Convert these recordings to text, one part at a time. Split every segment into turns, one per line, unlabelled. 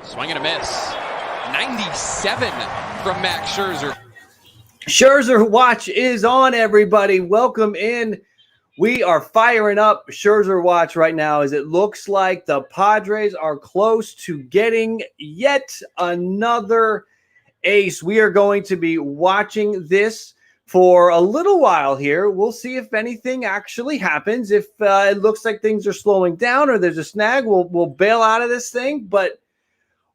Swing and a miss. 97 from Max Scherzer.
Scherzer Watch is on, everybody. Welcome in. We are firing up Scherzer Watch right now as it looks like the Padres are close to getting yet another ace. We are going to be watching this for a little while here. We'll see if anything actually happens. If it looks like things are slowing down or there's a snag, we'll bail out of this thing. But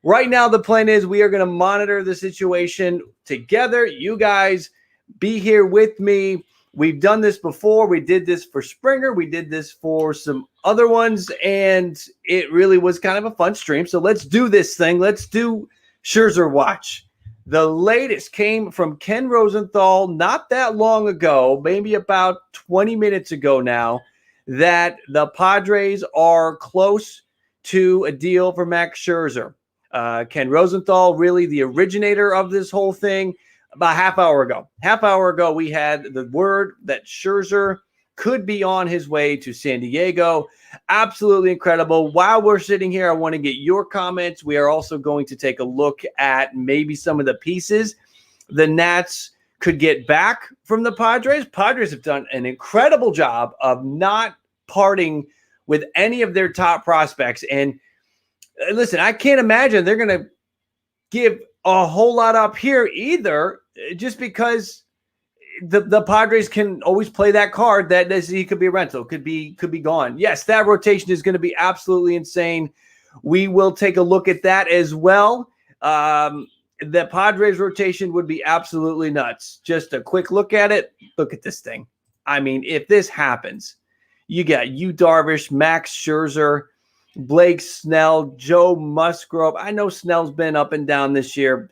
right now, the plan is we are going to monitor the situation together. You guys be here with me. We've done this before. We did this for Springer. We did this for some other ones, and it really was kind of a fun stream. So let's do this thing. Let's do Scherzer Watch. The latest came from Ken Rosenthal not that long ago, maybe about 20 minutes ago now, that the Padres are close to a deal for Max Scherzer. Ken Rosenthal, really the originator of this whole thing, about half hour ago, we had the word that Scherzer could be on his way to San Diego. Absolutely incredible. While we're sitting here, I want to get your comments. We are also going to take a look at maybe some of the pieces the Nats could get back from the Padres. Padres have done an incredible job of not parting with any of their top prospects. And listen, I can't imagine they're going to give a whole lot up here either, just because the Padres can always play that card that he could be a rental, could be gone. Yes, that rotation is going to be absolutely insane. We will take a look at that as well. The Padres rotation would be absolutely nuts. Just a quick look at it. Look at this thing. I mean, if this happens, you got Yu Darvish, Max Scherzer, Blake Snell, Joe Musgrove. I know Snell's been up and down this year.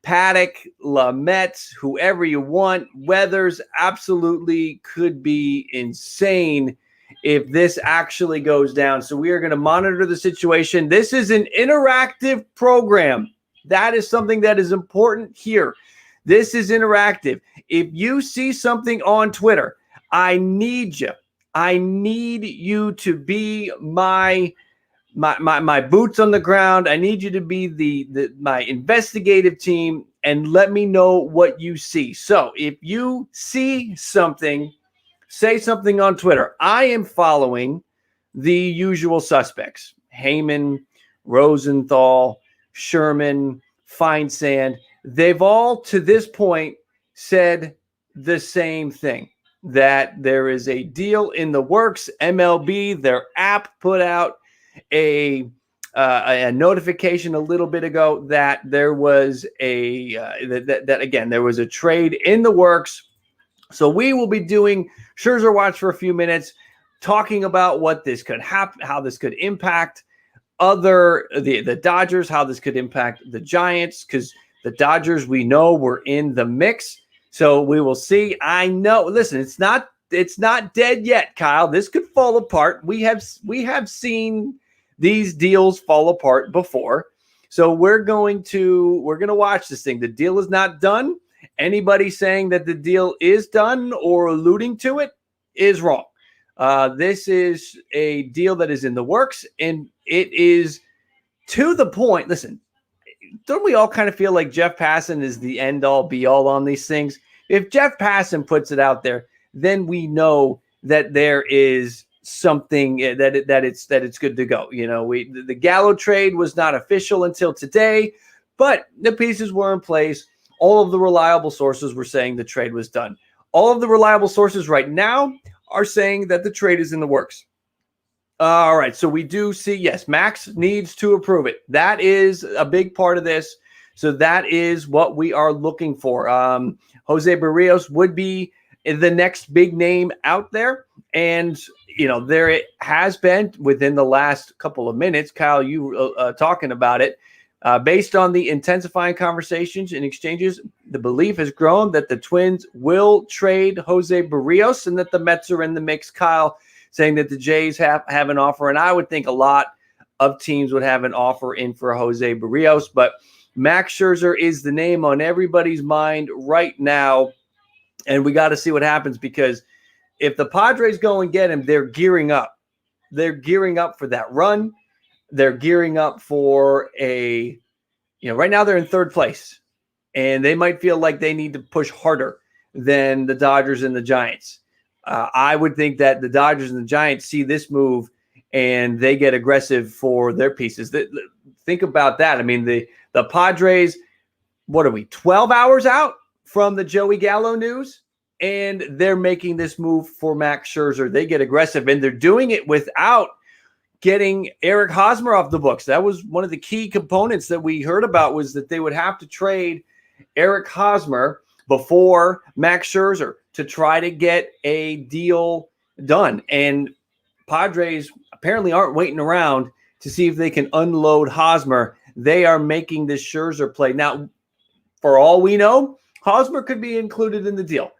Paddock, Lamet, whoever you want. Weathers absolutely could be insane if this actually goes down. So we are going to monitor the situation. This is an interactive program. That is something that is important here. This is interactive. If you see something on Twitter, I need you. I need you to be my boots on the ground. I need you to be my investigative team and let me know what you see. So if you see something, say something on Twitter. I am following the usual suspects: Heyman, Rosenthal, Sherman, Feinsand. They've all to this point said the same thing, that there is a deal in the works. MLB, their app, put out a notification a little bit ago that there was there was a trade in the works. So we will be doing Scherzer Watch for a few minutes, talking about what this could happen, how this could impact the Dodgers, how this could impact the Giants, because the Dodgers, we know, were in the mix. So we will see. I know. Listen, it's not dead yet, Kyle. This could fall apart. We have seen these deals fall apart before. So we're going to watch this thing. The deal is not done. Anybody saying that the deal is done or alluding to it is wrong. This is a deal that is in the works, and it is to the point. Listen, don't we all kind of feel like Jeff Passan is the end-all, be-all on these things? If Jeff Passan puts it out there, then we know that there is something that it's good to go. You know, the Gallo trade was not official until today, but the pieces were in place. All of the reliable sources were saying the trade was done. All of the reliable sources right now are saying that the trade is in the works. All right, so we do see, yes, Max needs to approve it. That is a big part of this. So that is what we are looking for. Jose Barrios would be the next big name out there. And, you know, there it has been within the last couple of minutes, Kyle, you talking about it, based on the intensifying conversations and exchanges, the belief has grown that the Twins will trade Jose Barrios and that the Mets are in the mix. Kyle saying that the Jays have an offer, and I would think a lot of teams would have an offer in for Jose Barrios, but Max Scherzer is the name on everybody's mind right now, and we got to see what happens, because if the Padres go and get him, they're gearing up. They're gearing up for that run. they're gearing up for right now they're in third place, and they might feel like they need to push harder than the Dodgers and the Giants. I would think that the Dodgers and the Giants see this move and they get aggressive for their pieces. Think about that. I mean, the Padres, what are we, 12 hours out from the Joey Gallo news? And they're making this move for Max Scherzer. They get aggressive, and they're doing it without getting Eric Hosmer off the books. That was one of the key components that we heard about, was that they would have to trade Eric Hosmer before Max Scherzer to try to get a deal done. And Padres apparently aren't waiting around to see if they can unload Hosmer. They are making this Scherzer play. Now, for all we know, Hosmer could be included in the deal.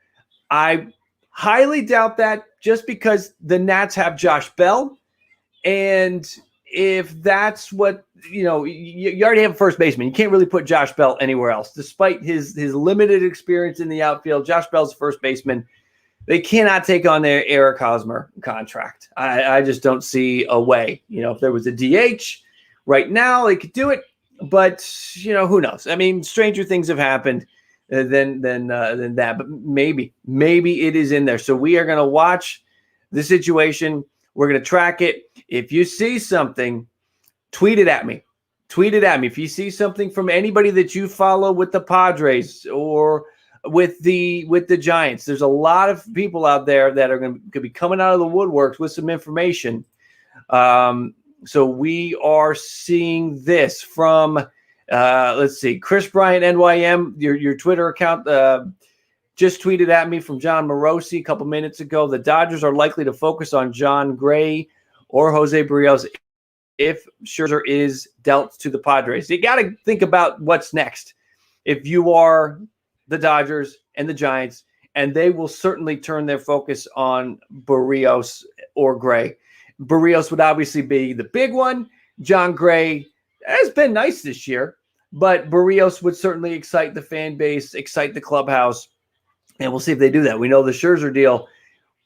I highly doubt that, just because the Nats have Josh Bell. And if that's what, you already have a first baseman. You can't really put Josh Bell anywhere else. Despite his limited experience in the outfield, Josh Bell's the first baseman. They cannot take on their Eric Hosmer contract. I just don't see a way. If there was a DH right now, they could do it. But, who knows? I mean, stranger things have happened than that. But maybe it is in there. So we are going to watch the situation. We're going to track it. If you see something, tweet it at me. Tweet it at me. If you see something from anybody that you follow with the Padres or with the Giants, there's a lot of people out there that are going to be coming out of the woodworks with some information. So we are seeing this from, let's see, Chris Bryant NYM, your Twitter account, just tweeted at me from John Morosi a couple minutes ago. The Dodgers are likely to focus on John Gray or Jose Barrios if Scherzer is dealt to the Padres. You got to think about what's next. If you are the Dodgers and the Giants, and they will certainly turn their focus on Barrios or Gray. Barrios would obviously be the big one. John Gray has been nice this year, but Barrios would certainly excite the fan base, excite the clubhouse. And we'll see if they do that. We know the Scherzer deal,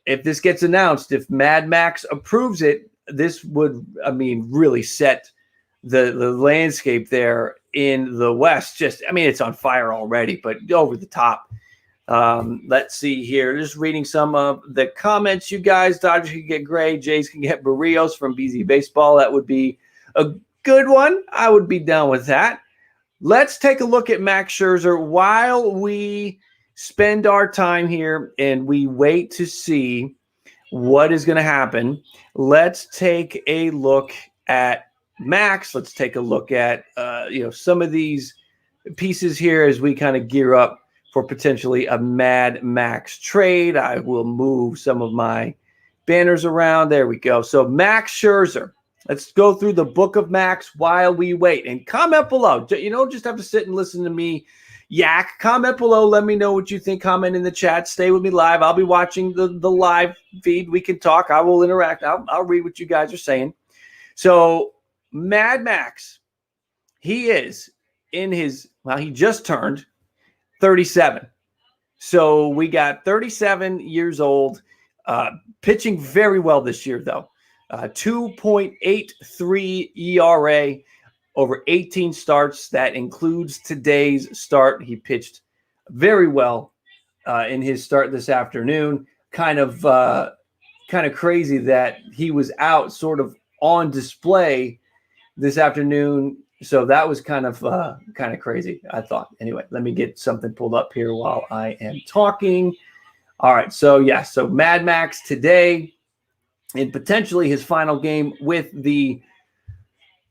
if this gets announced, if Mad Max approves it, this would, really set the landscape there in the West. It's on fire already, but over the top. Let's see here. Just reading some of the comments, you guys. Dodgers can get Gray. Jays can get Barrios from BZ Baseball. That would be a good one. I would be down with that. Let's take a look at Max Scherzer while we spend our time here and we wait to see what is going to happen. Let's take a look at Max. Let's take a look at some of these pieces here as we kind of gear up for potentially a Mad Max trade. I will move some of my banners around. There we go. So Max Scherzer. Let's go through the book of Max while we wait. And comment below. You don't just have to sit and listen to me yak. Comment below. Let me know what you think. Comment in the chat. Stay with me live. I'll be watching the live feed. We can talk. I will interact. I'll read what you guys are saying. So Mad Max, he is in his, he just turned 37. So we got 37 years old, pitching very well this year, though. 2.83 ERA over 18 starts. That includes today's start. He pitched very well in his start this afternoon. Kind of crazy that he was out sort of on display this afternoon. So that was kind of crazy, I thought. Anyway, let me get something pulled up here while I am talking. All right. So Mad Max today, in potentially his final game with the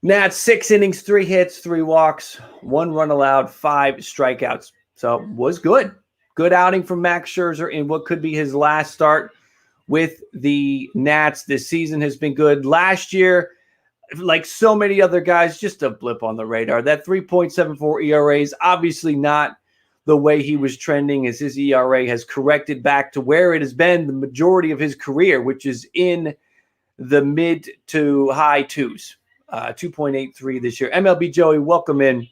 Nats, 6 innings, 3 hits, 3 walks, 1 run allowed, 5 strikeouts. So was good. Good outing from Max Scherzer in what could be his last start with the Nats. This season has been good. Last year, like so many other guys, just a blip on the radar. That 3.74 ERA is obviously not the way he was trending, as his ERA has corrected back to where it has been the majority of his career, which is in the mid to high twos, 2.83 this year. MLB Joey, welcome in.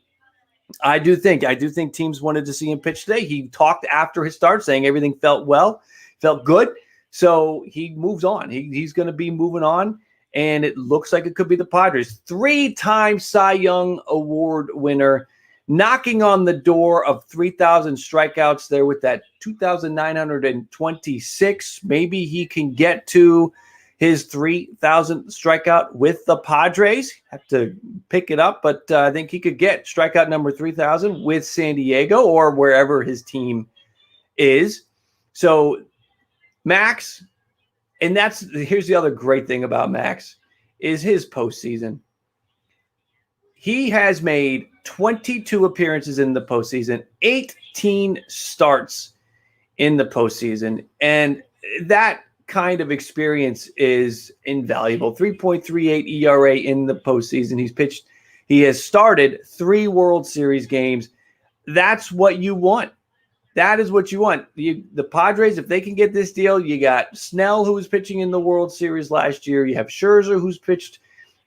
I do think teams wanted to see him pitch today. He talked after his start saying everything felt well, felt good. So he moves on. He's going to be moving on. and it looks like it could be the Padres. 3-time Cy Young Award winner, knocking on the door of 3,000 strikeouts there with that 2,926. Maybe he can get to his 3,000 strikeout with the Padres. Have to pick it up, but I think he could get strikeout number 3,000 with San Diego or wherever his team is. So Max, and here's the other great thing about Max, is his postseason. He has made 22 appearances in the postseason, 18 starts in the postseason, and that kind of experience is invaluable. 3.38 ERA in the postseason. He has started 3 World Series games. That's what you want. That is what you want. The Padres, if they can get this deal, you got Snell, who was pitching in the World Series last year. You have Scherzer, who's pitched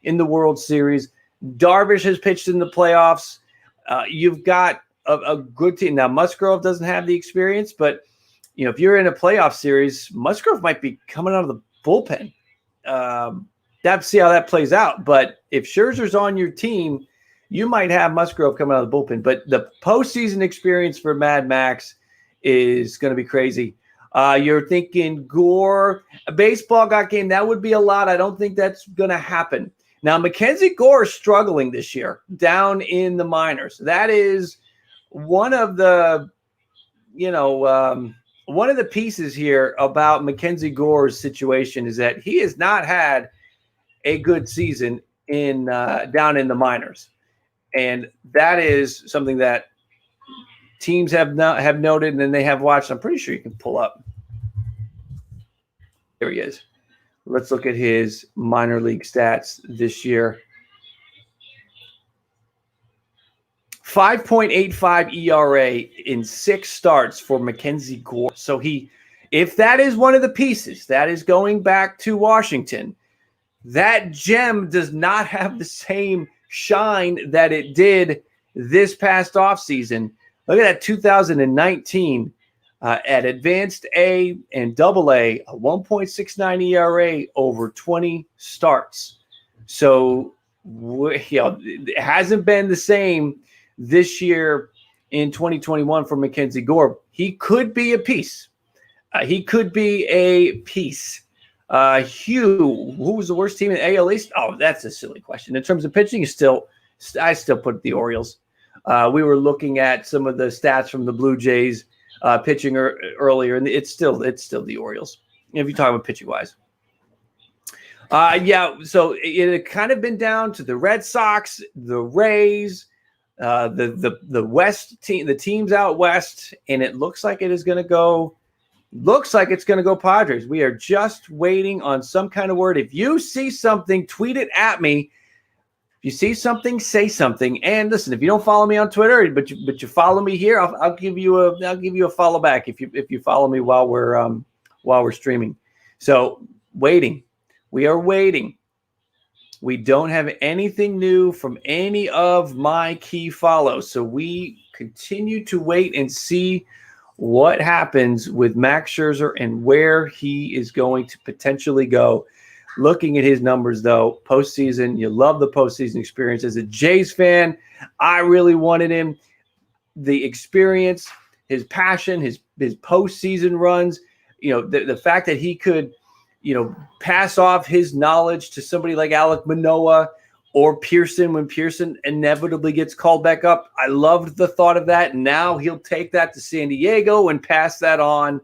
in the World Series. Darvish has pitched in the playoffs. You've got a good team. Now, Musgrove doesn't have the experience, but if you're in a playoff series, Musgrove might be coming out of the bullpen. Have to see how that plays out. But if Scherzer's on your team, you might have Musgrove coming out of the bullpen. But the postseason experience for Mad Max is going to be crazy. You're thinking Gore, a baseball got game. That would be a lot. I don't think that's going to happen. Now, Mackenzie Gore is struggling this year down in the minors. That is one of the, one of the pieces here about Mackenzie Gore's situation is that he has not had a good season down in the minors. And that is something that teams have noted and then they have watched. I'm pretty sure you can pull up. There he is. Let's look at his minor league stats this year. 5.85 ERA in 6 starts for Mackenzie Gore. So if that is one of the pieces that is going back to Washington, that gem does not have the same shine that it did this past offseason. Look at that 2019 at Advanced A and Double A, a 1.69 ERA over 20 starts. So it hasn't been the same this year in 2021 for Mackenzie Gore. He could be a piece. Hugh, who was the worst team in AL East? Oh, that's a silly question. In terms of pitching, I still put the Orioles. We were looking at some of the stats from the Blue Jays pitching earlier, and it's still the Orioles if you're talking about pitching wise. So it had kind of been down to the Red Sox, the Rays, the West team, the teams out west, and it looks like it is going to go. Looks like it's going to go Padres. We are just waiting on some kind of word. If you see something, tweet it at me. If you see something, say something. And listen, if you don't follow me on Twitter, but you follow me here, I'll give you a follow back if you follow me while we're streaming. So waiting. We are waiting. We don't have anything new from any of my key follows. So we continue to wait and see what happens with Max Scherzer and where he is going to potentially go. Looking at his numbers, though, postseason, you love the postseason experience. As a Jays fan, I really wanted him. The experience, his passion, his postseason runs, the fact that he could, pass off his knowledge to somebody like Alek Manoah or Pearson when Pearson inevitably gets called back up. I loved the thought of that. Now he'll take that to San Diego and pass that on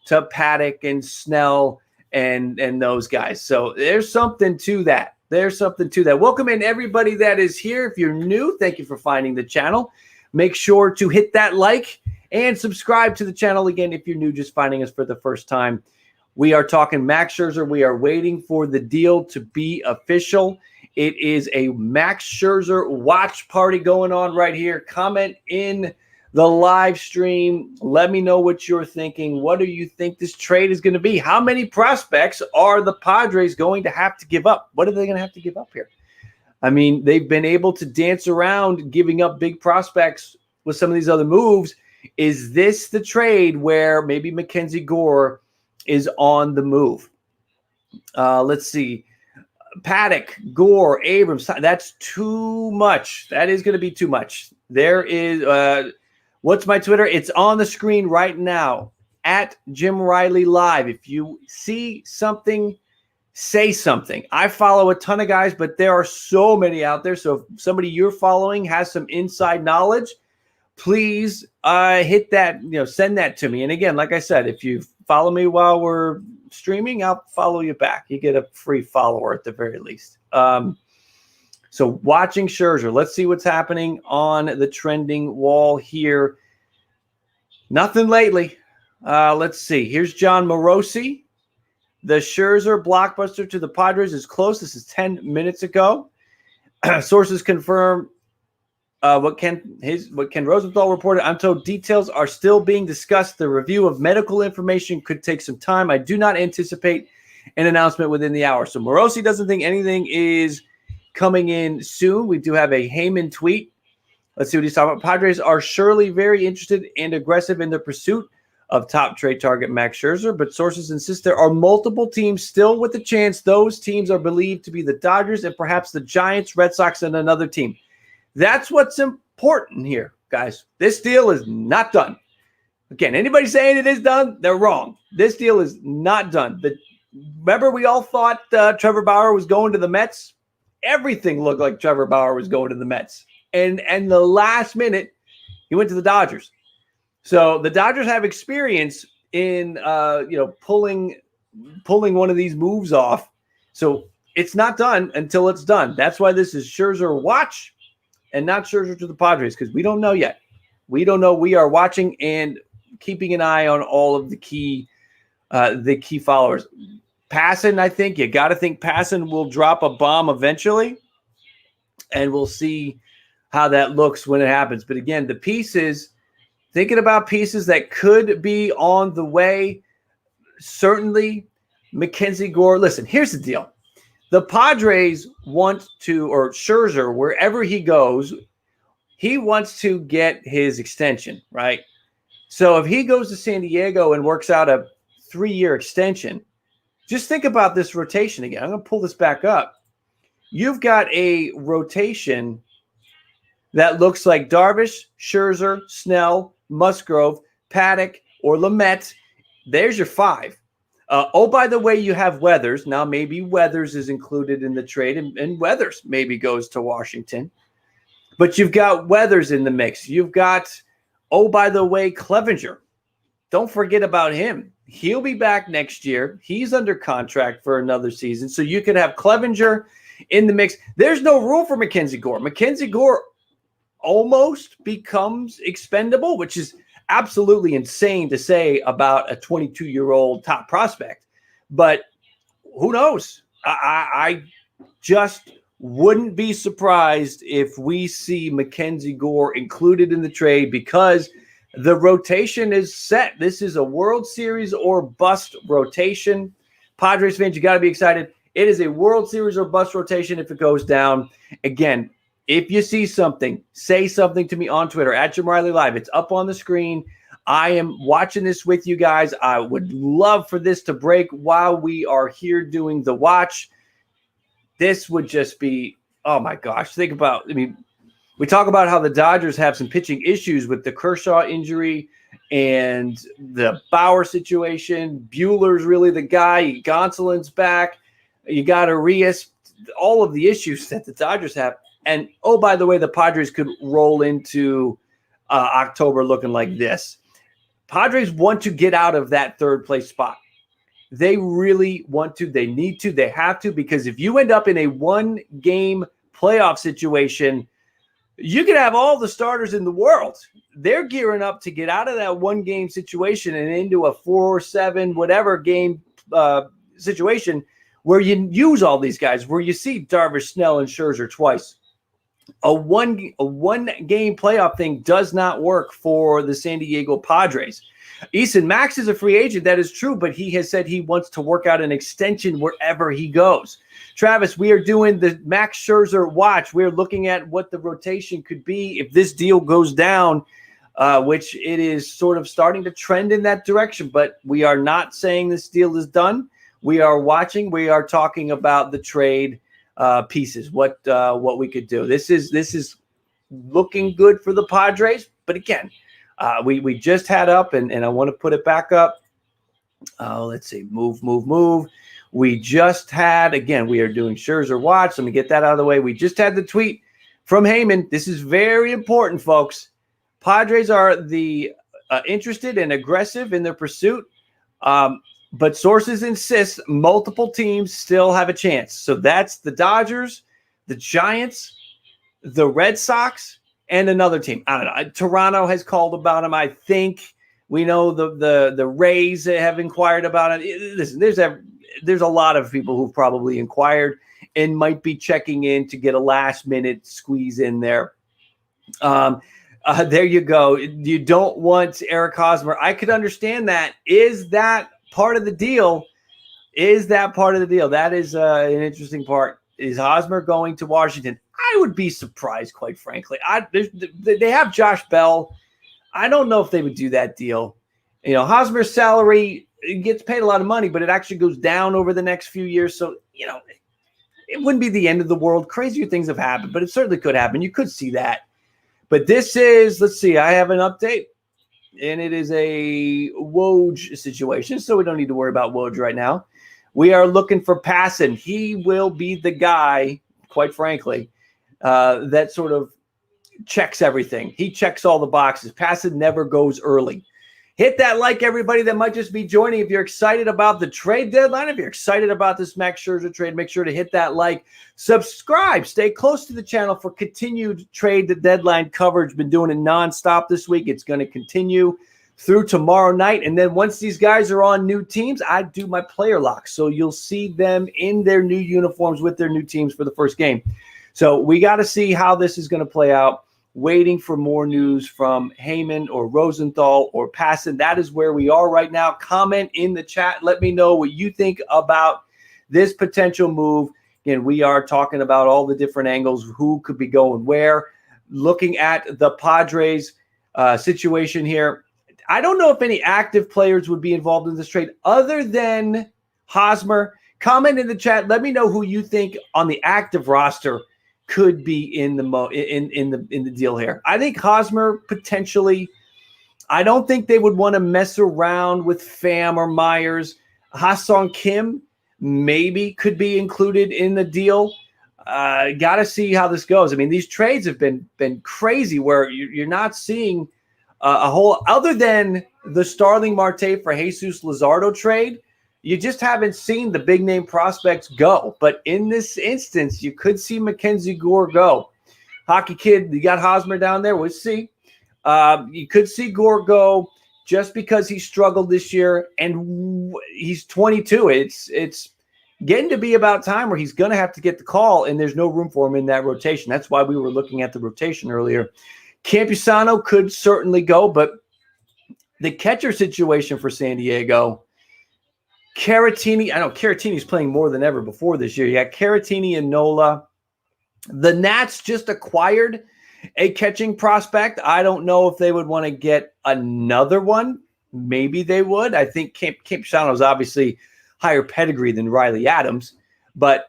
to Paddock and Snell and those guys. So there's something to that. Welcome in everybody that is here. If you're new, thank you for finding the channel. Make sure to hit that like and subscribe to the channel again if you're new, just finding us for the first time. We are talking Max Scherzer. We are waiting for the deal to be official. It is a Max Scherzer watch party going on right here. Comment in the live stream. Let me know what you're thinking. What do you think this trade is going to be? How many prospects are the Padres going to have to give up? What are they going to have to give up here? I mean, they've been able to dance around giving up big prospects with some of these other moves. Is this the trade where maybe Mackenzie Gore is on the move? Let's see. Paddock, Gore, Abrams, that's too much. That is going to be too much. There is, what's my Twitter? It's on the screen right now, at Jim Riley Live. If you see something, say something. I follow a ton of guys, but there are so many out there. So if somebody you're following has some inside knowledge, please hit that, send that to me. And again, like I said, if you follow me while we're streaming, I'll follow you back. You get a free follower at the very least. So watching Scherzer, let's see what's happening on the trending wall here. Nothing lately. Let's see. Here's John Morosi. The Scherzer blockbuster to the Padres is close. This is 10 minutes ago. Sources confirm what Ken Rosenthal reported. I'm told details are still being discussed. The review of medical information could take some time. I do not anticipate an announcement within the hour. So Morosi doesn't think anything is coming in soon. We do have a Heyman tweet. Let's see what he's talking about. Padres are surely very interested and aggressive in the pursuit of top trade target Max Scherzer, but sources insist there are multiple teams still with a chance. Those teams are believed to be the Dodgers and perhaps the Giants, Red Sox, and another team. That's what's important here, guys. This deal is not done. Again, anybody saying it is done, they're wrong. This deal is not done. Remember, we all thought Trevor Bauer was going to the Mets? Everything looked like Trevor Bauer was going to the Mets. And the last minute, he went to the Dodgers. So the Dodgers have experience in pulling one of these moves off. So it's not done until it's done. That's why this is Scherzer watch and not Scherzer to the Padres, because we don't know yet. We don't know. We are watching and keeping an eye on all of the key followers. Passan, I think you got to think Passan will drop a bomb eventually, and we'll see how that looks when it happens. But again, the pieces. Thinking about pieces that could be on the way, certainly Mackenzie Gore. Listen, here's the deal. The Padres want to, or Scherzer, wherever he goes, he wants to get his extension, right? So if he goes to San Diego and works out a 3-year extension, just think about this rotation again. I'm going to pull this back up. You've got a rotation that looks like Darvish, Scherzer, Snell, Musgrove, Paddock, or Lamet. There's your 5. By the way, you have Weathers. Now, maybe Weathers is included in the trade, and Weathers maybe goes to Washington. But you've got Weathers in the mix. You've got, by the way, Clevenger. Don't forget about him. He'll be back next year. He's under contract for another season. So you could have Clevenger in the mix. There's no rule for Mackenzie Gore. Mackenzie Gore almost becomes expendable, which is absolutely insane to say about a 22-year-old top prospect. But who knows? I just wouldn't be surprised if we see Mackenzie Gore included in the trade, because the rotation is set. This is a World Series or bust rotation. Padres fans, you got to be excited. It is a World Series or bust rotation if it goes down. Again, if you see something, say something to me on Twitter, at Jim Riley Live. It's up on the screen. I am watching this with you guys. I would love for this to break while we are here doing the watch. This would just be, oh my gosh. Think about, we talk about how the Dodgers have some pitching issues with the Kershaw injury and the Bauer situation. Buehler's really the guy. Gonsolin's back. You got Arias. All of the issues that the Dodgers have. And, by the way, the Padres could roll into October looking like this. Padres want to get out of that third-place spot. They really want to. They need to. They have to, because if you end up in a one-game playoff situation, you could have all the starters in the world. They're gearing up to get out of that one-game situation and into a 4-7 whatever game situation where you use all these guys, where you see Darvish, Snell, and Scherzer twice. A one game playoff thing does not work for the San Diego Padres. Eason, Max is a free agent. That is true, but he has said he wants to work out an extension wherever he goes. Travis, we are doing the Max Scherzer watch. We're looking at what the rotation could be if this deal goes down, which it is sort of starting to trend in that direction. But we are not saying this deal is done. we are watching. We are talking about the trade pieces, what we could do. This is looking good for the Padres. But again, we just had up, and I want to put it back up. Let's see, move. We just had, again, we are doing Scherzer Watch. Let me get that out of the way. We just had the tweet from Heyman. This is very important, folks. Padres are the interested and aggressive in their pursuit, but sources insist multiple teams still have a chance. So that's the Dodgers, the Giants, the Red Sox, and another team. I don't know. Toronto has called about him, I think. We know the Rays have inquired about it. Listen, there's a lot of people who've probably inquired and might be checking in to get a last-minute squeeze in there. There you go. You don't want Eric Hosmer. I could understand that. Is that part of the deal? That is an interesting part. Is Hosmer going to Washington? I would be surprised, quite frankly. They have Josh Bell. I don't know if they would do that deal. You know, Hosmer's salary gets paid a lot of money, but it actually goes down over the next few years. So, you know, it wouldn't be the end of the world. Crazier things have happened, but it certainly could happen. You could see that. But this is, let's see, I have an update, and it is a Woj situation, so we don't need to worry about Woj right now. We are looking for Passan. He will be the guy, quite frankly, that sort of checks everything. He checks all the boxes. Passan never goes early. Hit that like, everybody that might just be joining. If you're excited about the trade deadline, if you're excited about this Max Scherzer trade, make sure to hit that like. Subscribe. Stay close to the channel for continued trade deadline coverage. Been doing it nonstop this week. It's going to continue through tomorrow night. And then once these guys are on new teams, I do my player locks. So you'll see them in their new uniforms with their new teams for the first game. So we got to see how this is going to play out. Waiting for more news from Heyman or Rosenthal or Passan. That is where we are right now. Comment in the chat. Let me know what you think about this potential move. Again, we are talking about all the different angles, who could be going where. Looking at the Padres situation here, I don't know if any active players would be involved in this trade other than Hosmer. Comment in the chat. Let me know who you think on the active roster could be in the deal here. I think Hosmer potentially. I don't think they would want to mess around with Pham or Myers. Ha-Sung Kim maybe could be included in the deal. Got to see how this goes. I mean, these trades have been crazy where you're not seeing a whole other than the Starling Marte for Jesus Luzardo trade. You just haven't seen the big name prospects go. But in this instance, you could see Mackenzie Gore go. Hockey Kid, you got Hosmer down there. We'll see. You could see Gore go just because he struggled this year, and he's 22. It's getting to be about time where he's going to have to get the call, and there's no room for him in that rotation. That's why we were looking at the rotation earlier. Campusano could certainly go, but the catcher situation for San Diego – Caratini, I know Caratini's playing more than ever before this year. You got Caratini and Nola. The Nats just acquired a catching prospect. I don't know if they would want to get another one. Maybe they would. I think Campusano is obviously higher pedigree than Riley Adams. But,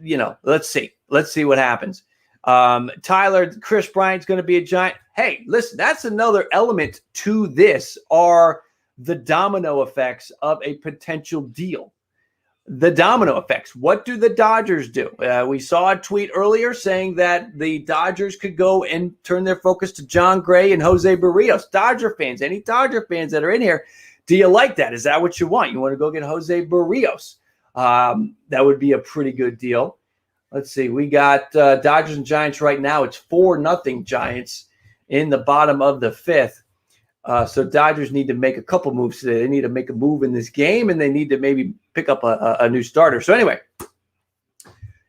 you know, let's see. Let's see what happens. Tyler, Chris Bryant's going to be a Giant. Hey, listen, that's another element to this are the domino effects of a potential deal. The domino effects. What do the Dodgers do? We saw a tweet earlier saying that the Dodgers could go and turn their focus to John Gray and Jose Barrios. Dodger fans, any Dodger fans that are in here, do you like that? Is that what you want? You want to go get Jose Barrios? That would be a pretty good deal. Let's see. We got Dodgers and Giants right now. It's 4-0 Giants in the bottom of the fifth. So Dodgers need to make a couple moves today. They need to make a move in this game, and they need to maybe pick up a new starter. So anyway,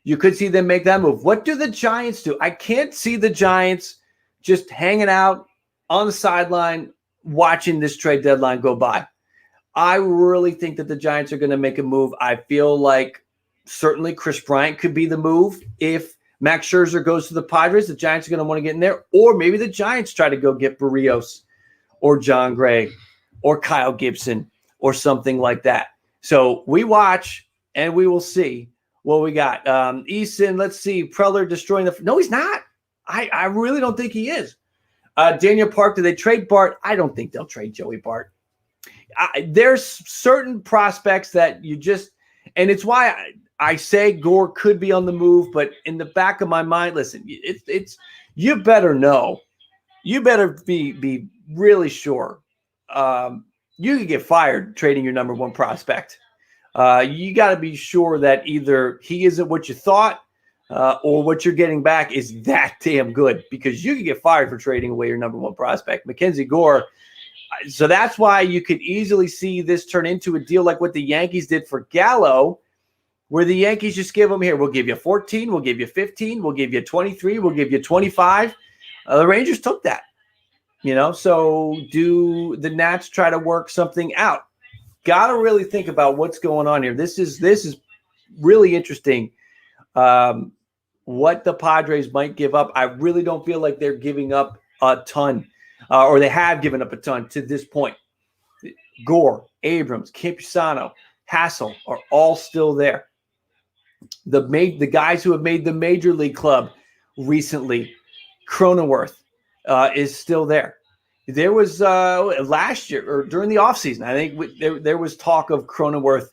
you could see them make that move. What do the Giants do? I can't see the Giants just hanging out on the sideline watching this trade deadline go by. I really think that the Giants are going to make a move. I feel like certainly Chris Bryant could be the move. If Max Scherzer goes to the Padres, the Giants are going to want to get in there. Or maybe the Giants try to go get Barrios or John Gray or Kyle Gibson or something like that. So we watch and we will see what we got. Easton, let's see. Preller destroying the. No, he's not. I really don't think he is. Daniel Park, do they trade Bart? I don't think they'll trade Joey Bart. There's certain prospects that you just, and it's why I say Gore could be on the move, but in the back of my mind, listen, it's you better know. You better be really sure. You could get fired trading your number one prospect. You got to be sure that either he isn't what you thought or what you're getting back is that damn good, because you could get fired for trading away your number one prospect. Mackenzie Gore. So that's why you could easily see this turn into a deal like what the Yankees did for Gallo, where the Yankees just give him, here, we'll give you 14, we'll give you 15, we'll give you 23, we'll give you 25. The Rangers took that, so do the Nats try to work something out? Got to really think about what's going on here. This is really interesting. What the Padres might give up. I really don't feel like they're giving up a ton, or they have given up a ton to this point. Gore, Abrams, Campusano, Hassel are all still there. The guys who have made the Major League Club recently, Cronenworth is still there. There was last year or during the offseason, I think there was talk of Cronenworth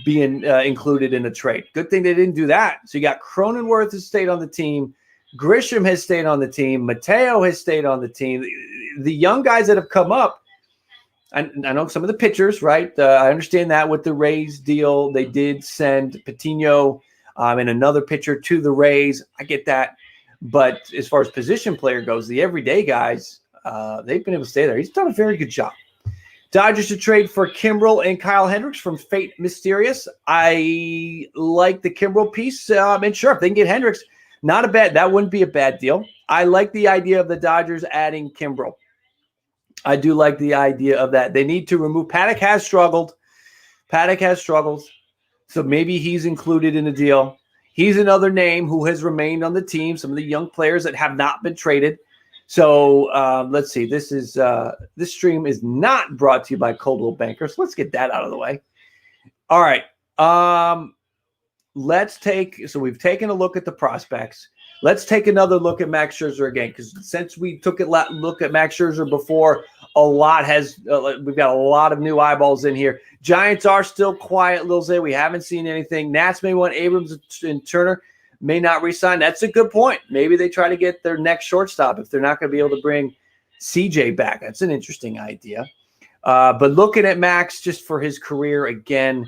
being included in a trade. Good thing they didn't do that. So you got Cronenworth has stayed on the team. Grisham has stayed on the team. Mateo has stayed on the team. The young guys that have come up, I know some of the pitchers, right? I understand that with the Rays deal, they did send Patino and another pitcher to the Rays. I get that. But as far as position player goes, the everyday guys, they've been able to stay there. He's done a very good job. Dodgers to trade for Kimbrel and Kyle Hendricks from Fate Mysterious. I like the Kimbrel piece. And sure, if they can get Hendricks, that wouldn't be a bad deal. I like the idea of the Dodgers adding Kimbrel. I do like the idea of that. They need to remove. Paddock has struggled. So maybe he's included in the deal. He's another name who has remained on the team. Some of the young players that have not been traded. So let's see. This stream is not brought to you by Coldwell Banker. So let's get that out of the way. All right. So we've taken a look at the prospects. Let's take another look at Max Scherzer again, because since we took a look at Max Scherzer before, we've got a lot of new eyeballs in here. Giants are still quiet, Lil Zay. We haven't seen anything. Nats may want Abrams and Turner. May not resign. That's a good point. Maybe they try to get their next shortstop if they're not going to be able to bring CJ back. That's an interesting idea. But looking at Max just for his career again,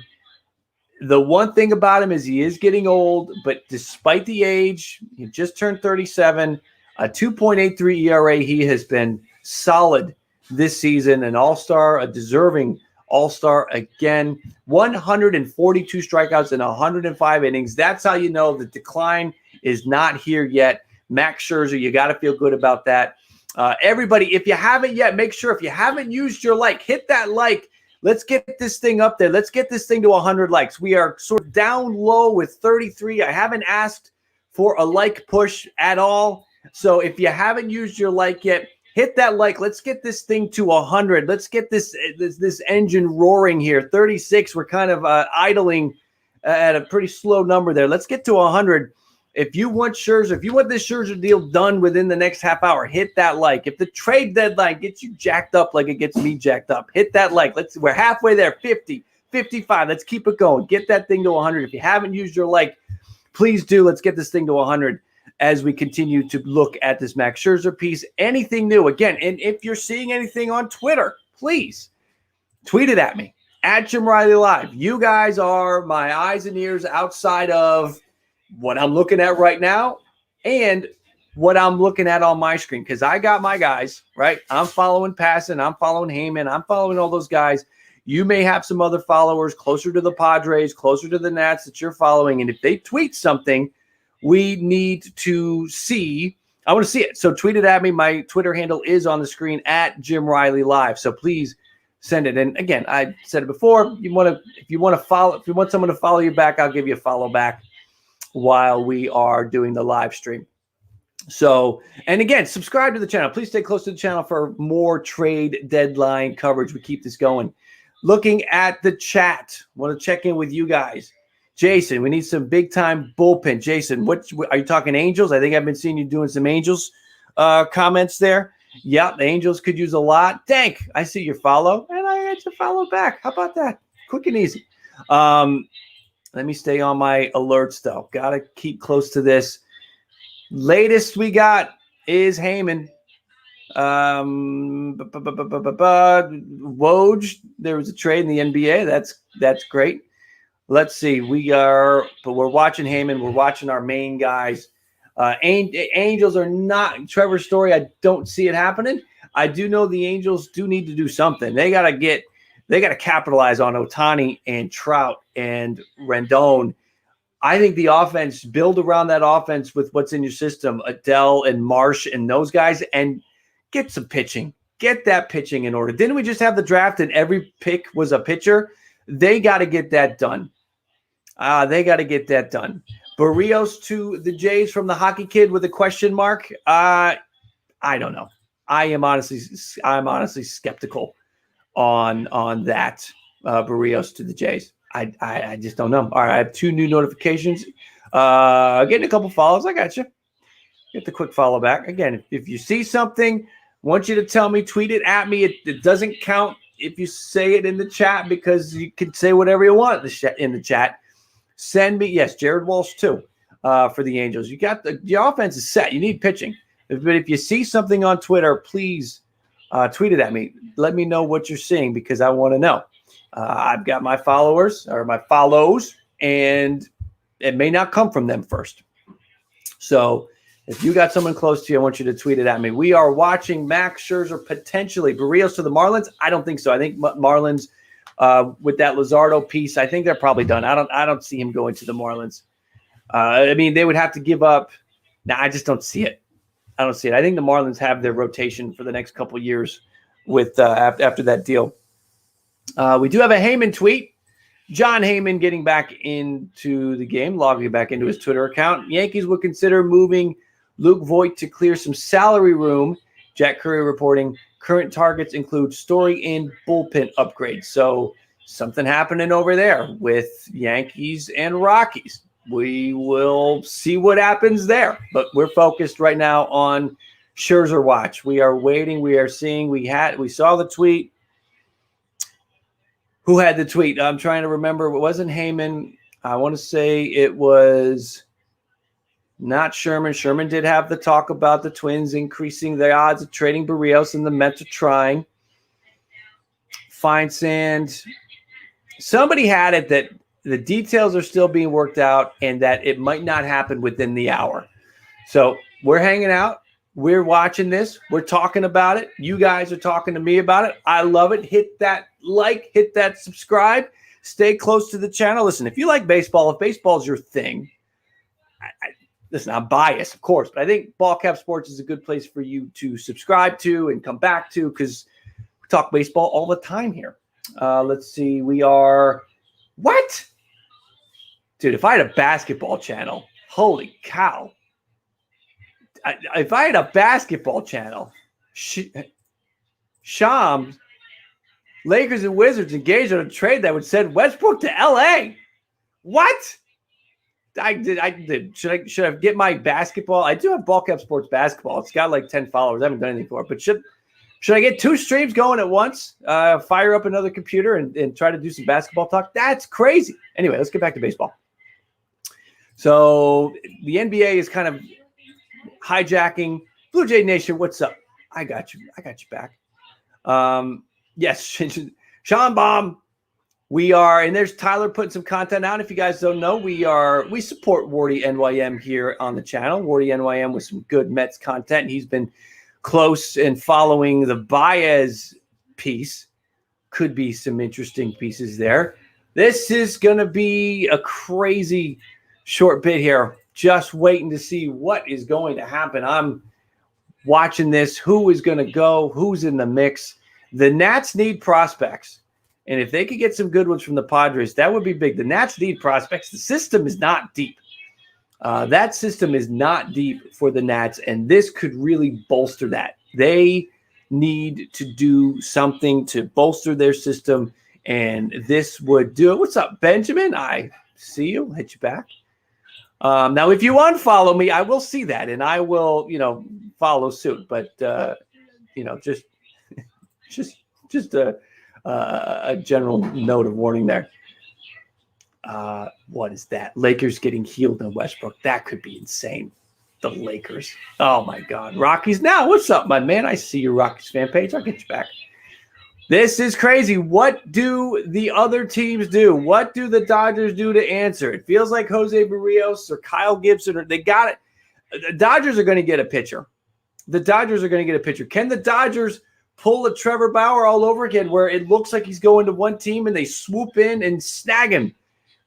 the one thing about him is he is getting old, but despite the age, he just turned 37, a 2.83 ERA. He has been solid this season, an all-star, a deserving all-star again, 142 strikeouts in 105 innings. That's how you know the decline is not here yet. Max Scherzer, you got to feel good about that. Everybody, if you haven't yet, make sure if you haven't used your like, hit that like. Let's get this thing up there. Let's get this thing to 100 likes. We are sort of down low with 33. I haven't asked for a like push at all. So if you haven't used your like yet, hit that like. Let's get this thing to 100. Let's get this engine roaring here. 36, we're kind of idling at a pretty slow number there. Let's get to 100. If you want Scherzer, if you want this Scherzer deal done within the next half hour, hit that like. If the trade deadline gets you jacked up like it gets me jacked up, hit that like. We're halfway there, 50, 55. Let's keep it going. Get that thing to 100. If you haven't used your like, please do. Let's get this thing to 100 as we continue to look at this Max Scherzer piece. Anything new? Again, and if you're seeing anything on Twitter, please tweet it at me, at Jim Riley Live. You guys are my eyes and ears outside of what I'm looking at right now and what I'm looking at on my screen, because I got my guys, right? I'm following Passan, I'm following Heyman, I'm following all those guys. You may have some other followers closer to the Padres, closer to the Nats that you're following, and if they tweet something, we need to see. I want to see it. So tweet it at me. My Twitter handle is on the screen, at Jim Riley Live. So please send it. And again, I said it before. If you want someone to follow you back, I'll give you a follow back while we are doing the live stream. So, and again, subscribe to the channel. Please stay close to the channel for more trade deadline coverage. We keep this going. Looking at the chat, want to check in with you guys. Jason, we need some big-time bullpen. Jason, what are you talking Angels? I think I've been seeing you doing some Angels comments there. Yeah, the Angels could use a lot. Dank, I see your follow, and I got your follow back. How about that? Quick and easy. Let me stay on my alerts, though. Got to keep close to this. Latest we got is Heyman. Woj, there was a trade in the NBA. That's great. Let's see. We're watching Heyman. We're watching our main guys. Angels are not Trevor's story. I don't see it happening. I do know the Angels do need to do something. They got to capitalize on Ohtani and Trout and Rendon. I think the offense, build around that offense with what's in your system, Adele and Marsh and those guys, and get some pitching. Get that pitching in order. Didn't we just have the draft and every pick was a pitcher? They got to get that done. Barrios to the Jays from the Hockey Kid with a question mark. I don't know. I'm honestly skeptical on that. Barrios to the Jays. I just don't know. All right, I have 2 new notifications. Getting a couple follows. I got you. Get the quick follow back. Again, if you see something, I want you to tell me, tweet it at me. It doesn't count if you say it in the chat because you can say whatever you want in the chat. Send me, yes, Jared Walsh too, for the Angels. You got your offense is set. You need pitching. But if you see something on Twitter, please tweet it at me. Let me know what you're seeing because I want to know. I've got my followers or my follows, and it may not come from them first. So if you got someone close to you, I want you to tweet it at me. We are watching Max Scherzer potentially. Barrios to the Marlins? I don't think so. I think Marlins with that Luzardo piece, I think they're probably done. I don't see him going to the Marlins. I mean, they would have to give up. I just don't see it. I don't see it. I think the Marlins have their rotation for the next couple years with after that deal. We do have a Heyman tweet. John Heyman getting back into the game, logging back into his Twitter account. Yankees would consider moving Luke Voigt to clear some salary room. Jack Curry reporting current targets include Story and bullpen upgrades. So something happening over there with Yankees and Rockies. We will see what happens there. But we're focused right now on Scherzer watch. We are waiting. We are seeing. We saw the tweet. Who had the tweet? I'm trying to remember. It wasn't Heyman. I want to say it was not Sherman. Sherman did have the talk about the Twins increasing the odds of trading Barrios and the Mets are trying. Feinsand. Somebody had it that the details are still being worked out and that it might not happen within the hour. So we're hanging out. We're watching this. We're talking about it. You guys are talking to me about it. I love it. Hit that like, hit that subscribe. Stay close to the channel. Listen, if you like baseball, if baseball is your thing, listen, I'm biased, of course, but I think Ball Cap Sports is a good place for you to subscribe to and come back to because we talk baseball all the time here. Let's see. We are – what? Dude, if I had a basketball channel, holy cow. If I had a basketball channel, Shams, Lakers and Wizards engaged on a trade that would send Westbrook to LA. What? I did. Should I get my basketball? I do have Ball Cap Sports basketball. It's got like 10 followers. I haven't done anything for it. But should I get 2 streams going at once? Fire up another computer and try to do some basketball talk? That's crazy. Anyway, let's get back to baseball. So the NBA is kind of hijacking. Blue Jay Nation, what's up? I got you. I got you back. Yes, Sean Baum. We are, and there's Tyler putting some content out. If you guys don't know, we support Wardy NYM here on the channel. Wardy NYM with some good Mets content. He's been close and following the Baez piece. Could be some interesting pieces there. This is going to be a crazy short bit here. Just waiting to see what is going to happen. I'm watching this. Who is going to go? Who's in the mix? The Nats need prospects. And if they could get some good ones from the Padres, that would be big. The Nats need prospects. The system is not deep. That system is not deep for the Nats, and this could really bolster that. They need to do something to bolster their system And this would do it. What's up, Benjamin? I see you. Hit you back. Now, if you unfollow me, I will see that, and I will, follow suit. But just a general note of warning there. What is that? Lakers getting healed in Westbrook. That could be insane. The Lakers. Oh my God. Rockies now. What's up, my man? I see your Rockies fan page. I'll get you back. This is crazy. What do the other teams do? What do the Dodgers do to answer? It feels like Jose Barrios or Kyle Gibson, they got it. The Dodgers are going to get a pitcher. Can the Dodgers pull a Trevor Bauer all over again where it looks like he's going to one team and they swoop in and snag him?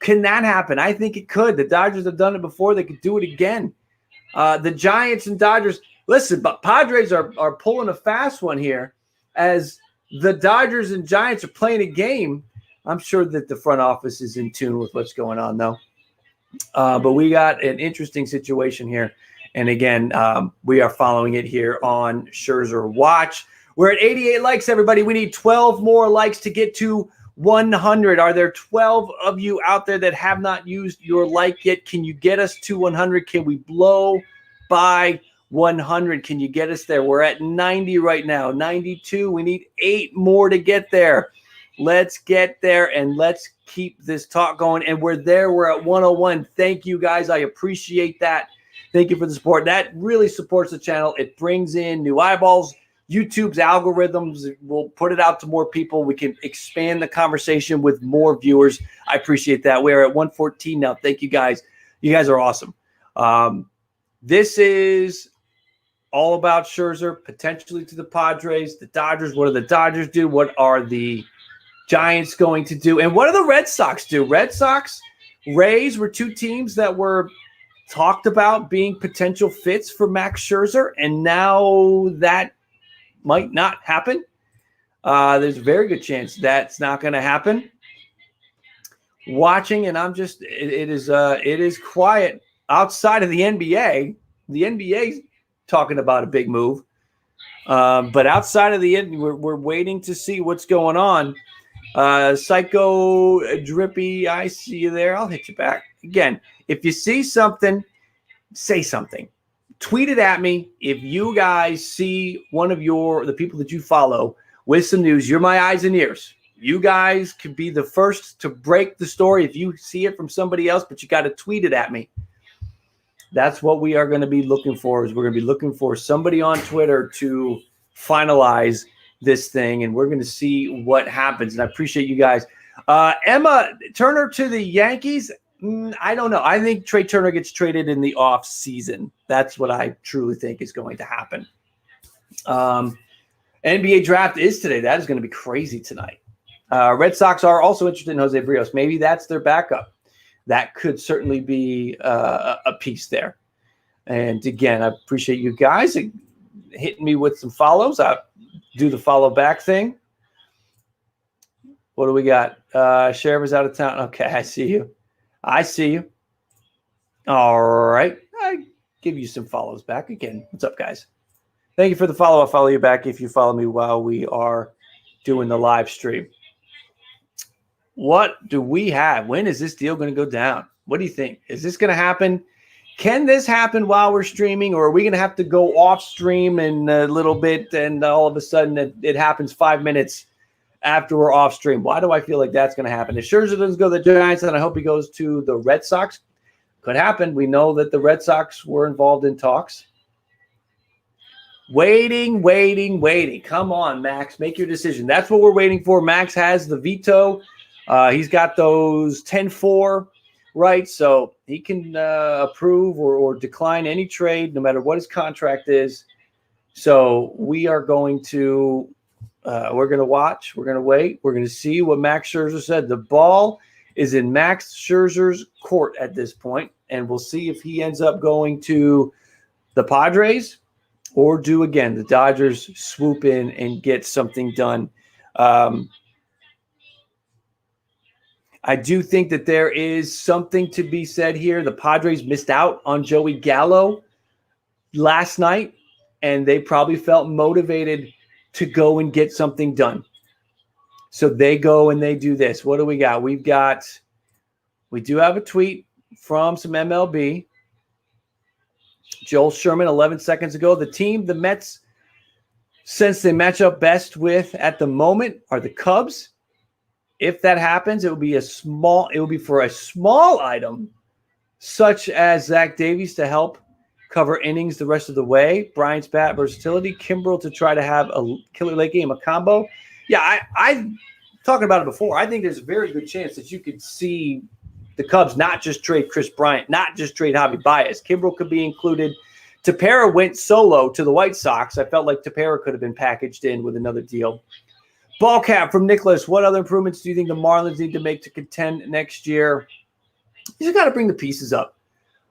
Can that happen? I think it could. The Dodgers have done it before. They could do it again. The Giants and Dodgers, listen, but Padres are pulling a fast one here as the Dodgers and Giants are playing a game. I'm sure that the front office is in tune with what's going on, though. But we got an interesting situation here. And again, we are following it here on Scherzer Watch. We're at 88 likes, everybody. We need 12 more likes to get to 100. Are there 12 of you out there that have not used your like yet? Can you get us to 100? Can we blow by 100? Can you get us there? We're at 90 right now, 92. We need 8 more to get there. Let's get there and let's keep this talk going. And we're there. We're at 101. Thank you, guys. I appreciate that. Thank you for the support. That really supports the channel. It brings in new eyeballs. YouTube's algorithms will put it out to more people. We can expand the conversation with more viewers. I appreciate that. We're at 114 now. Thank you, guys. You guys are awesome. This is all about Scherzer, potentially to the Padres, the Dodgers. What do the Dodgers do? What are the Giants going to do? And what do the Red Sox do? Red Sox, Rays were two teams that were talked about being potential fits for Max Scherzer, and now that might not happen. There's a very good chance that's not going to happen. Watching, and I'm just it is quiet outside of the NBA. The NBA's talking about a big move, but outside of the end, we're waiting to see what's going on. Psycho Drippy, I see you there. I'll hit you back again. If you see something, say something. Tweet it at me. If you guys see one of the people that you follow with some news, you're my eyes and ears. You guys could be the first to break the story if you see it from somebody else, but you got to tweet it at me. That's what we are going to be looking for. Is we're going to be looking for somebody on Twitter to finalize this thing, and we're going to see what happens. And I appreciate you guys. Emma Turner to the Yankees. I don't know. I think Trey Turner gets traded in the off season. That's what I truly think is going to happen. NBA draft is today. That is going to be crazy tonight. Red Sox are also interested in Jose Barrios. Maybe that's their backup. That could certainly be a piece there. And again, I appreciate you guys hitting me with some follows. I do the follow back thing. What do we got? Sheriff is out of town. Okay, I see you. All right. I give you some follows back again. What's up, guys? Thank you for the follow. I'll follow you back if you follow me while we are doing the live stream. What do we have? When is this deal going to go down? What do you think? Is this going to happen? Can this happen while we're streaming, or are we going to have to go off stream in a little bit and all of a sudden it happens 5 minutes after we're off stream? Why do I feel like that's going to happen? If Scherzer doesn't go to the Giants, then I hope he goes to the Red Sox. Could happen. We know that the Red Sox were involved in talks. Waiting. Come on, Max. Make your decision. That's what we're waiting for. Max has the veto. He's got those 10-4 rights, so he can approve or decline any trade, no matter what his contract is. So we are going to we're going to watch. We're going to wait. We're going to see what Max Scherzer said. The ball is in Max Scherzer's court at this point, and we'll see if he ends up going to the Padres or do, again, the Dodgers swoop in and get something done. I do think that there is something to be said here. The Padres missed out on Joey Gallo last night, and they probably felt motivated to go and get something done. So they go and they do this. What do we got? We do have a tweet from some MLB. Joel Sherman, 11 seconds ago. The team the Mets, since they match up best with at the moment, are the Cubs. If that happens, it will be for a small item, such as Zach Davies to help cover innings the rest of the way. Bryant's bat versatility. Kimbrel to try to have a killer late game, a combo. Yeah, I talking about it before. I think there's a very good chance that you could see the Cubs not just trade Chris Bryant, not just trade Javi Baez. Kimbrel could be included. Tepera went solo to the White Sox. I felt like Tepera could have been packaged in with another deal. Ball cap from Nicholas. What other improvements do you think the Marlins need to make to contend next year? You just got to bring the pieces up.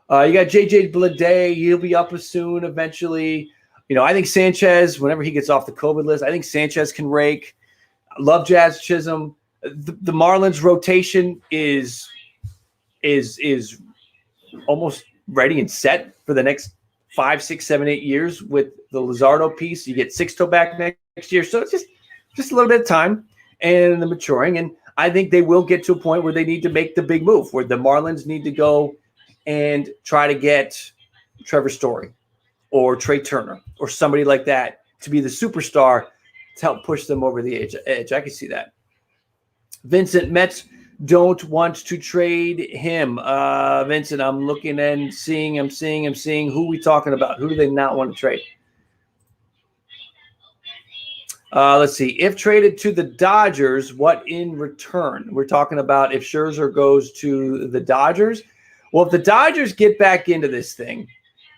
You got J.J. Bleday. He'll be up soon eventually. I think Sanchez, whenever he gets off the COVID list, I think Sanchez can rake. I love Jazz Chisholm. The Marlins rotation is almost ready and set for the next 5, 6, 7, 8 years with the Luzardo piece. You get Sixto back next year. So it's just a little bit of time and the maturing. And I think they will get to a point where they need to make the big move, where the Marlins need to go and try to get Trevor Story or Trey Turner or somebody like that to be the superstar to help push them over the edge. I can see that. Vincent, Mets don't want to trade him. Vincent, I'm looking and seeing. Who we talking about? Who do they not want to trade? Let's see. If traded to the Dodgers, what in return? We're talking about if Scherzer goes to the Dodgers. Well, if the Dodgers get back into this thing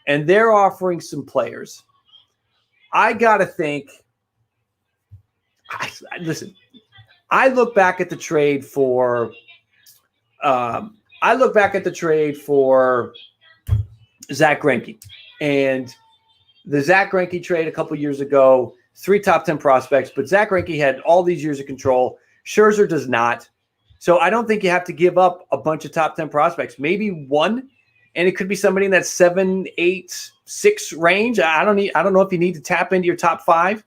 and they're offering some players, I got to think. Listen. I look back at the trade for Zach Greinke, and the Zach Greinke trade a couple years ago, 3 top 10 prospects, but Zach Greinke had all these years of control. Scherzer does not. So I don't think you have to give up a bunch of top 10 prospects, maybe one, and it could be somebody in that 7, 8, 6 range. I don't know if you need to tap into your top 5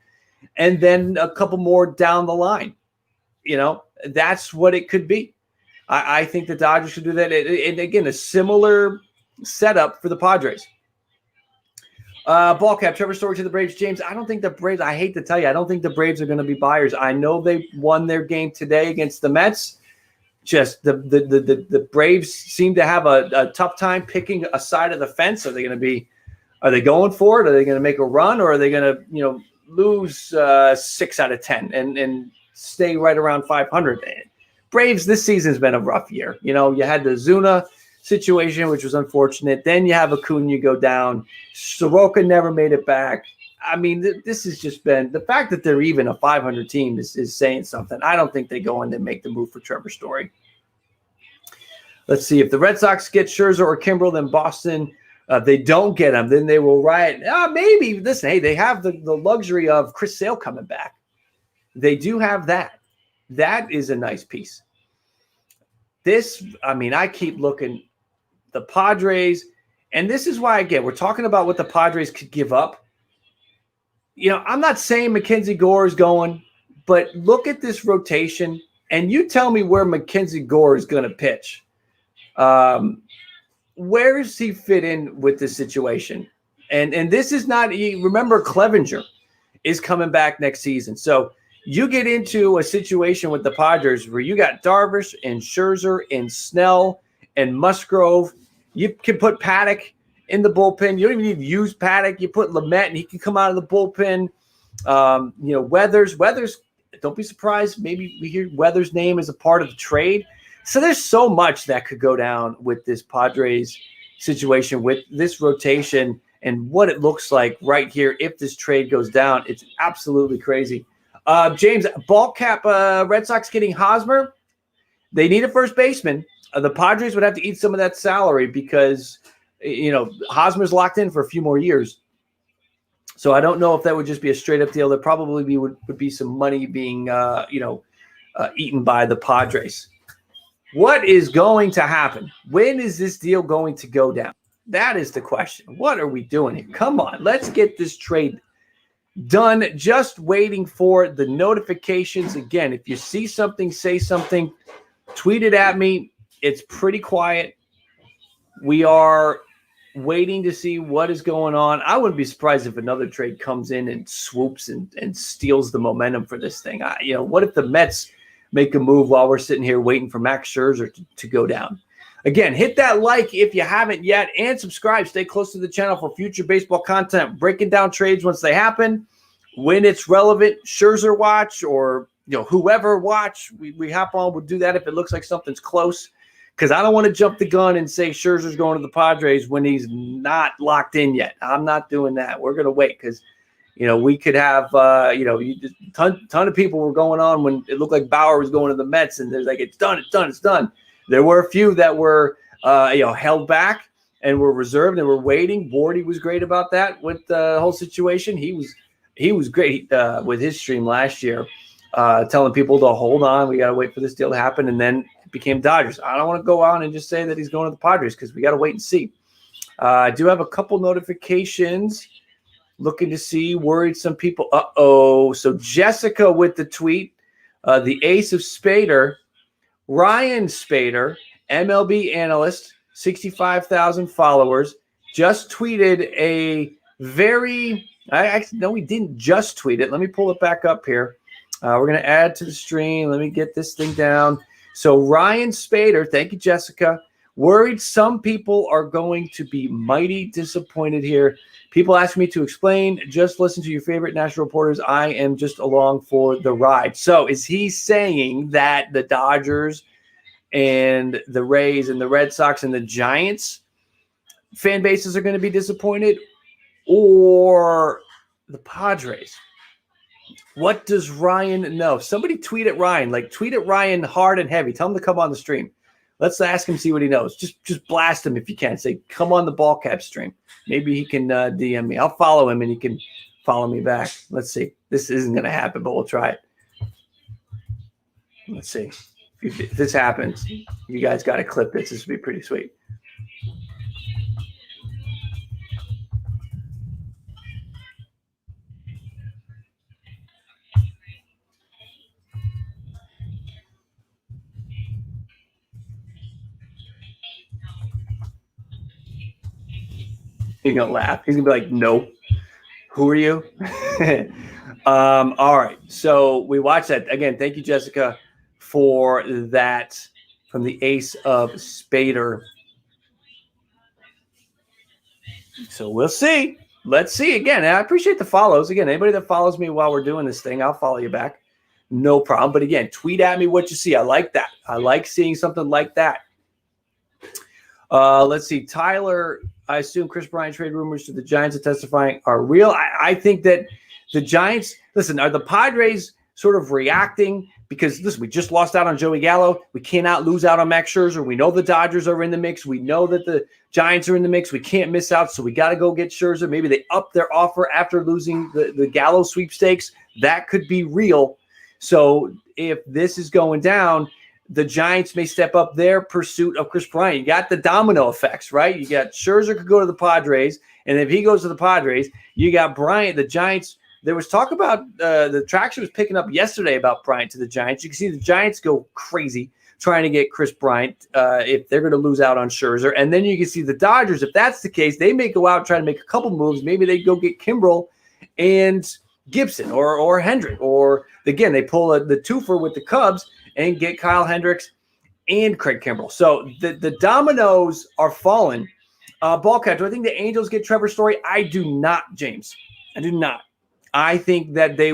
and then a couple more down the line. That's what it could be. I think the Dodgers should do that. And again, a similar setup for the Padres. Ball cap, Trevor Story to the Braves. James, I don't think the Braves, I hate to tell you, I don't think the Braves are going to be buyers. I know they won their game today against the Mets. Just the Braves seem to have a tough time picking a side of the fence. Are they going for it? Are they going to make a run, or are they going to, lose 6 out of 10 and stay right around 500? Braves this season has been a rough year. You had the Zuna situation, which was unfortunate. Then you have Acuna go down. Soroka never made it back. I mean, this has just been the fact that they're even a 500 team is saying something. I don't think they go in and make the move for Trevor Story. Let's see. If the Red Sox get Scherzer or Kimbrel, then Boston, they don't get him, then they will riot. Maybe. Listen, hey, they have the luxury of Chris Sale coming back. They do have that. That is a nice piece. I keep looking. The Padres, and this is why, again, we're talking about what the Padres could give up. I'm not saying Mackenzie Gore is going, but look at this rotation, and you tell me where Mackenzie Gore is going to pitch. Where does he fit in with this situation? And this is not – remember, Clevenger is coming back next season. So you get into a situation with the Padres where you got Darvish and Scherzer and Snell and Musgrove. You can put Paddock in the bullpen. You don't even need to use Paddock. You put Lamet, and he can come out of the bullpen. Weathers. Don't be surprised. Maybe we hear Weathers' name as a part of the trade. So there's so much that could go down with this Padres situation, with this rotation, and what it looks like right here if this trade goes down. It's absolutely crazy. James, ball cap, Red Sox getting Hosmer. They need a first baseman. The Padres would have to eat some of that salary because, Hosmer's locked in for a few more years. So I don't know if that would just be a straight up deal. There probably would be some money being, eaten by the Padres. What is going to happen? When is this deal going to go down? That is the question. What are we doing here? Come on, let's get this trade Done. Just waiting for the notifications. Again, if you see something, say something, tweet it at me. It's pretty quiet. We are waiting to see what is going on. I wouldn't be surprised if another trade comes in and swoops and steals the momentum for this thing. What if the Mets make a move while we're sitting here waiting for Max Scherzer to go down? Again, hit that like if you haven't yet, and subscribe. Stay close to the channel for future baseball content, breaking down trades once they happen. When it's relevant, Scherzer watch or whoever watch, we hop on. We'll do that if it looks like something's close, because I don't want to jump the gun and say Scherzer's going to the Padres when he's not locked in yet. I'm not doing that. We're going to wait because, we could have, ton of people were going on when it looked like Bauer was going to the Mets, and there's like, it's done, it's done, it's done. There were a few that were, held back and were reserved and were waiting. Bordy was great about that with the whole situation. He was great with his stream last year, telling people to hold on. We got to wait for this deal to happen. And then it became Dodgers. I don't want to go on and just say that he's going to the Padres because we got to wait and see. I do have a couple notifications. Looking to see, worried some people. So Jessica with the tweet, the ace of Spader. Ryan Spader, MLB analyst, 65,000 followers, just tweeted a very – no, he didn't just tweet it. Let me pull it back up here. We're going to add to the stream. Let me get this thing down. So Ryan Spader, thank you, Jessica, worried some people are going to be mighty disappointed here. People ask me to explain. Just listen to your favorite national reporters. I am just along for the ride. So is he saying that the Dodgers and the Rays and the Red Sox and the Giants fan bases are going to be disappointed, or the Padres? What does Ryan know? Somebody tweet at Ryan. Tweet at Ryan hard and heavy. Tell him to come on the stream. Let's ask him, see what he knows. Just blast him if you can. Say, come on the Ball Cap stream. Maybe he can DM me. I'll follow him and he can follow me back. Let's see. This isn't going to happen, but we'll try it. Let's see. If this happens, you guys got to clip this. This would be pretty sweet. He's going to laugh. He's going to be like, no. Who are you? All right. So we watched that. Again, thank you, Jessica, for that from the ace of Spader. So we'll see. Let's see. Again, I appreciate the follows. Again, anybody that follows me while we're doing this thing, I'll follow you back. No problem. But again, tweet at me what you see. I like that. I like seeing something like that. Let's see. Tyler, I assume Chris Bryant trade rumors to the Giants are testifying are real. I think that the Giants, listen, are the Padres sort of reacting because, listen, we just lost out on Joey Gallo. We cannot lose out on Max Scherzer. We know the Dodgers are in the mix. We know that the Giants are in the mix. We can't miss out, so we got to go get Scherzer. Maybe they up their offer after losing the Gallo sweepstakes. That could be real. So if this is going down, the Giants may step up their pursuit of Chris Bryant. You got the domino effects, right? You got Scherzer could go to the Padres, and if he goes to the Padres, you got Bryant. The Giants, there was talk about the traction was picking up yesterday about Bryant to the Giants. You can see the Giants go crazy trying to get Chris Bryant if they're going to lose out on Scherzer. And then you can see the Dodgers, if that's the case, they may go out and try to make a couple moves. Maybe they go get Kimbrel and Gibson or Hendrick. Or, again, they pull the twofer with the Cubs and get Kyle Hendricks and Craig Kimbrel. So the dominoes are falling. Ball catch, do I think the Angels get Trevor Story? I do not, James. I do not. I think that the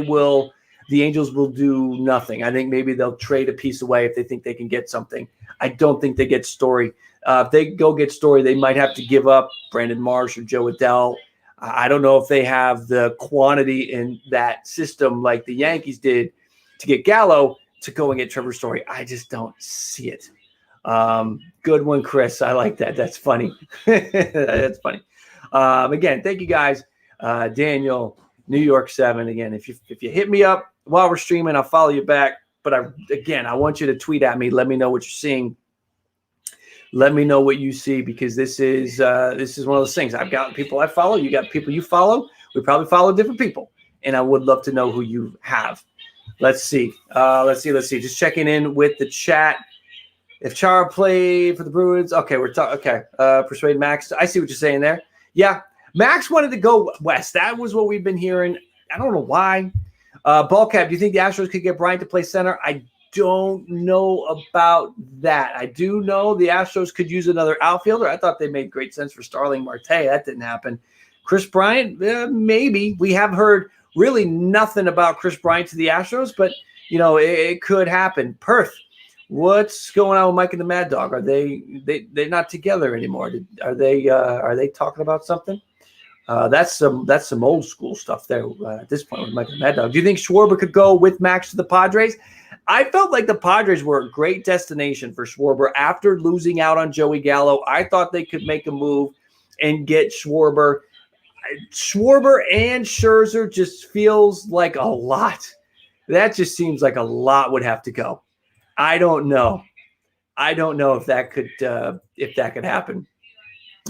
Angels will do nothing. I think maybe they'll trade a piece away if they think they can get something. I don't think they get Story. If they go get Story, they might have to give up Brandon Marsh or Joe Adell. I don't know if they have the quantity in that system like the Yankees did to get Gallo to go and get Trevor Story. I just don't see it. Good one, Chris. I like that. That's funny. That's funny. Again, thank you guys. Daniel, New York 7. Again, if you hit me up while we're streaming, I'll follow you back. But I want you to tweet at me. Let me know what you're seeing. Let me know what you see, because this is one of those things. I've got people I follow. You got people you follow. We probably follow different people. and I would love to know who you have. Let's see. Just checking in with the chat. If Chara played for the Bruins, okay, we're talking. Okay, persuade Max. I see what you're saying there. Yeah, Max wanted to go west. That was what we've been hearing. I don't know why. Ballcap, do you think the Astros could get Bryant to play center? I don't know about that. I do know the Astros could use another outfielder. I thought they made great sense for Starling Marte. That didn't happen. Chris Bryant, maybe. We have heard really nothing about Chris Bryant to the Astros, but it could happen. Perth, what's going on with Mike and the Mad Dog? Are they're not together anymore? Are they talking about something? That's some old school stuff there at this point with Mike and the Mad Dog. Do you think Schwarber could go with Max to the Padres? I felt like the Padres were a great destination for Schwarber after losing out on Joey Gallo. I thought they could make a move and get Schwarber. Schwarber and Scherzer just feels like a lot. That just seems like a lot would have to go. I don't know if that could happen.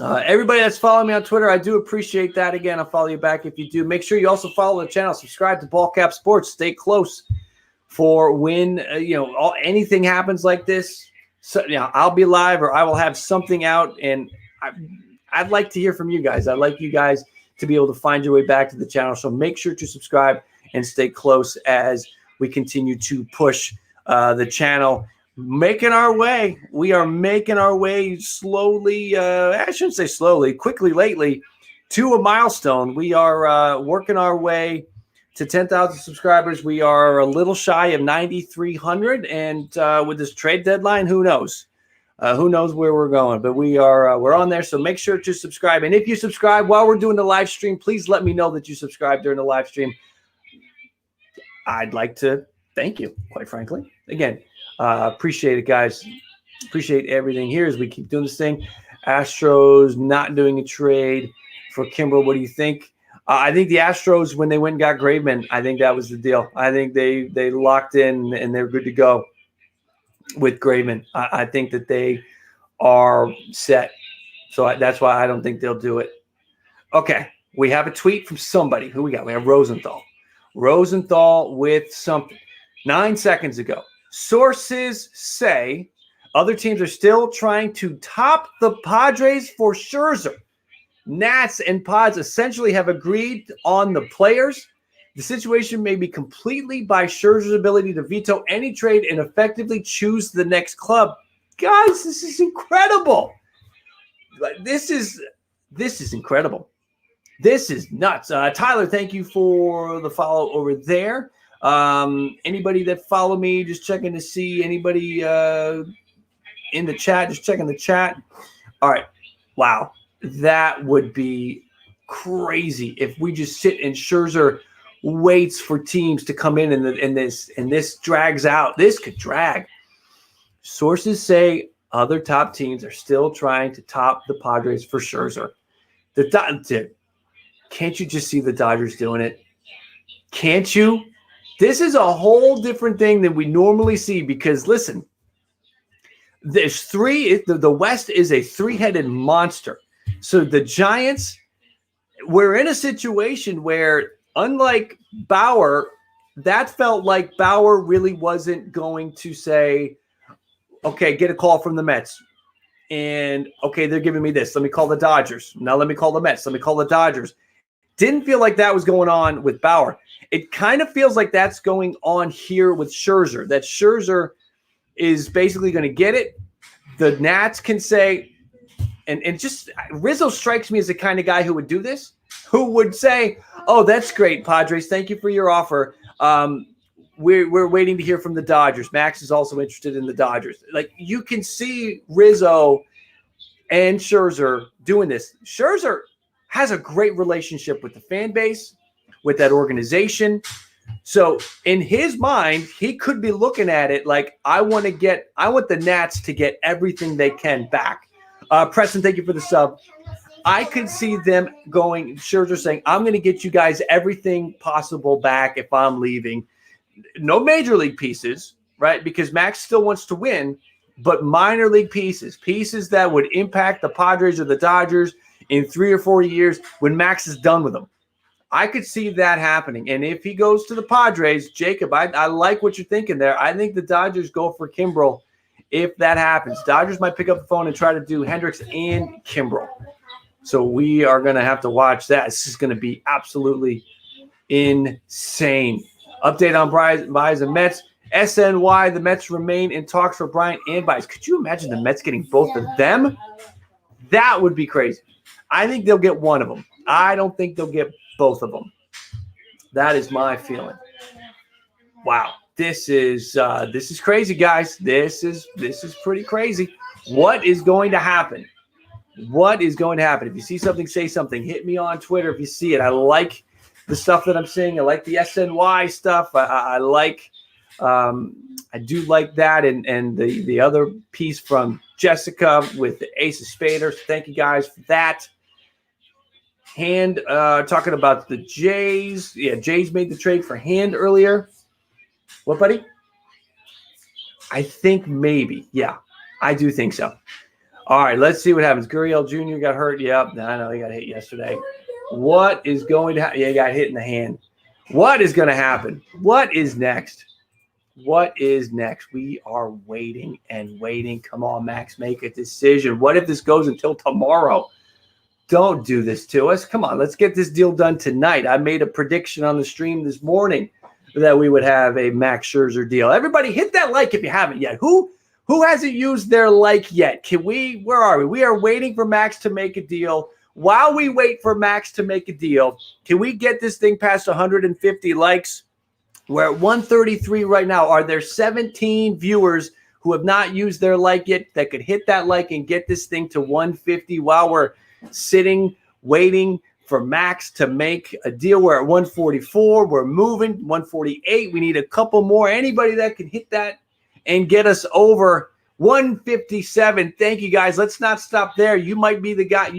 Everybody that's following me on Twitter, I do appreciate that. Again, I'll follow you back if you do. Make sure you also follow the channel. Subscribe to Ballcap Sports. Stay close for when anything happens like this. So I'll be live or I will have something out, and I'd like to hear from you guys. I'd like you guys to be able to find your way back to the channel. So make sure to subscribe and stay close as we continue to push the channel. Making our way. We are making our way slowly. I shouldn't say slowly, quickly lately to a milestone. We are working our way to 10,000 subscribers. We are a little shy of 9,300. And with this trade deadline, who knows? Who knows where we're going? But we're on there. So make sure to subscribe. And if you subscribe while we're doing the live stream, please let me know that you subscribe during the live stream. I'd like to thank you, quite frankly. Again, appreciate it, guys. Appreciate everything here as we keep doing this thing. Astros not doing a trade for Kimbrel. What do you think? I think the Astros, when they went and got Graveman, I think that was the deal. I think they locked in and they're good to go with Graveman. I think that they are set. So that's why I don't think they'll do it. Okay, we have a tweet from somebody. Who we got? We have Rosenthal. Rosenthal with something. 9 seconds ago. Sources say other teams are still trying to top the Padres for Scherzer. Nats and Pods essentially have agreed on the players. The situation may be completely by Scherzer's ability to veto any trade and effectively choose the next club. Guys, this is incredible. This is incredible. This is nuts. Tyler, thank you for the follow over there. Anybody that follow me, just checking to see anybody in the chat, just checking the chat. All right. Wow. That would be crazy if we just sit and Scherzer waits for teams to come in and this drags out. This could drag. Sources say other top teams are still trying to top the Padres for Scherzer. Can't you just see the Dodgers doing it? Can't you? This is a whole different thing than we normally see because, listen, there's three. The West is a three-headed monster. So the Giants, we're in a situation where, unlike Bauer, that felt like Bauer really wasn't going to say, okay, get a call from the Mets. And, okay, they're giving me this. Let me call the Dodgers. Now let me call the Mets. Let me call the Dodgers. Didn't feel like that was going on with Bauer. It kind of feels like that's going on here with Scherzer, that Scherzer is basically going to get it. The Nats can say, and just Rizzo strikes me as the kind of guy who would do this, who would say, oh, that's great, Padres. Thank you for your offer. We're waiting to hear from the Dodgers. Max is also interested in the Dodgers. Like, you can see Rizzo and Scherzer doing this. Scherzer has a great relationship with the fan base, with that organization. So in his mind, he could be looking at it like, I want the Nats to get everything they can back. Preston, thank you for the sub. I could see them going, Scherzer saying, I'm going to get you guys everything possible back if I'm leaving. No major league pieces, right? Because Max still wants to win, but minor league pieces that would impact the Padres or the Dodgers in 3 or 4 years when Max is done with them. I could see that happening. And if he goes to the Padres, Jacob, I like what you're thinking there. I think the Dodgers go for Kimbrel if that happens. Dodgers might pick up the phone and try to do Hendricks and Kimbrel. So we are going to have to watch that. This is going to be absolutely insane. Update on Baez and Mets. SNY, the Mets remain in talks for Bryant and Baez. Could you imagine the Mets getting both of them? That would be crazy. I think they'll get one of them. I don't think they'll get both of them. That is my feeling. Wow, this is crazy, guys. This is pretty crazy. What is going to happen? What is going to happen? If you see something, say something. Hit me on Twitter if you see it. I like the stuff that I'm seeing. I like the SNY stuff. I like. I do like that, and the other piece from Jessica with the Ace of Spaders. Thank you guys for that. Hand talking about the Jays. Yeah, Jays made the trade for Hand earlier. What, buddy? I think maybe. Yeah, I do think so. All right, let's see what happens. Gurriel Jr. got hurt. Yep, I know he got hit yesterday. What is going to happen? Yeah, he got hit in the hand. What is going to happen? What is next? What is next? We are waiting and waiting. Come on, Max, make a decision. What if this goes until tomorrow? Don't do this to us. Come on, let's get this deal done tonight. I made a prediction on the stream this morning that we would have a Max Scherzer deal. Everybody hit that like if you haven't yet. Who hasn't used their like yet? Where are we? We are waiting for Max to make a deal. While we wait for Max to make a deal, can we get this thing past 150 likes? We're at 133 right now. Are there 17 viewers who have not used their like yet that could hit that like and get this thing to 150 while we're sitting, waiting for Max to make a deal? We're at 144. We're moving. 148. We need a couple more. Anybody that can hit that and get us over 157. Thank you, guys. Let's not stop there. You might be the guy.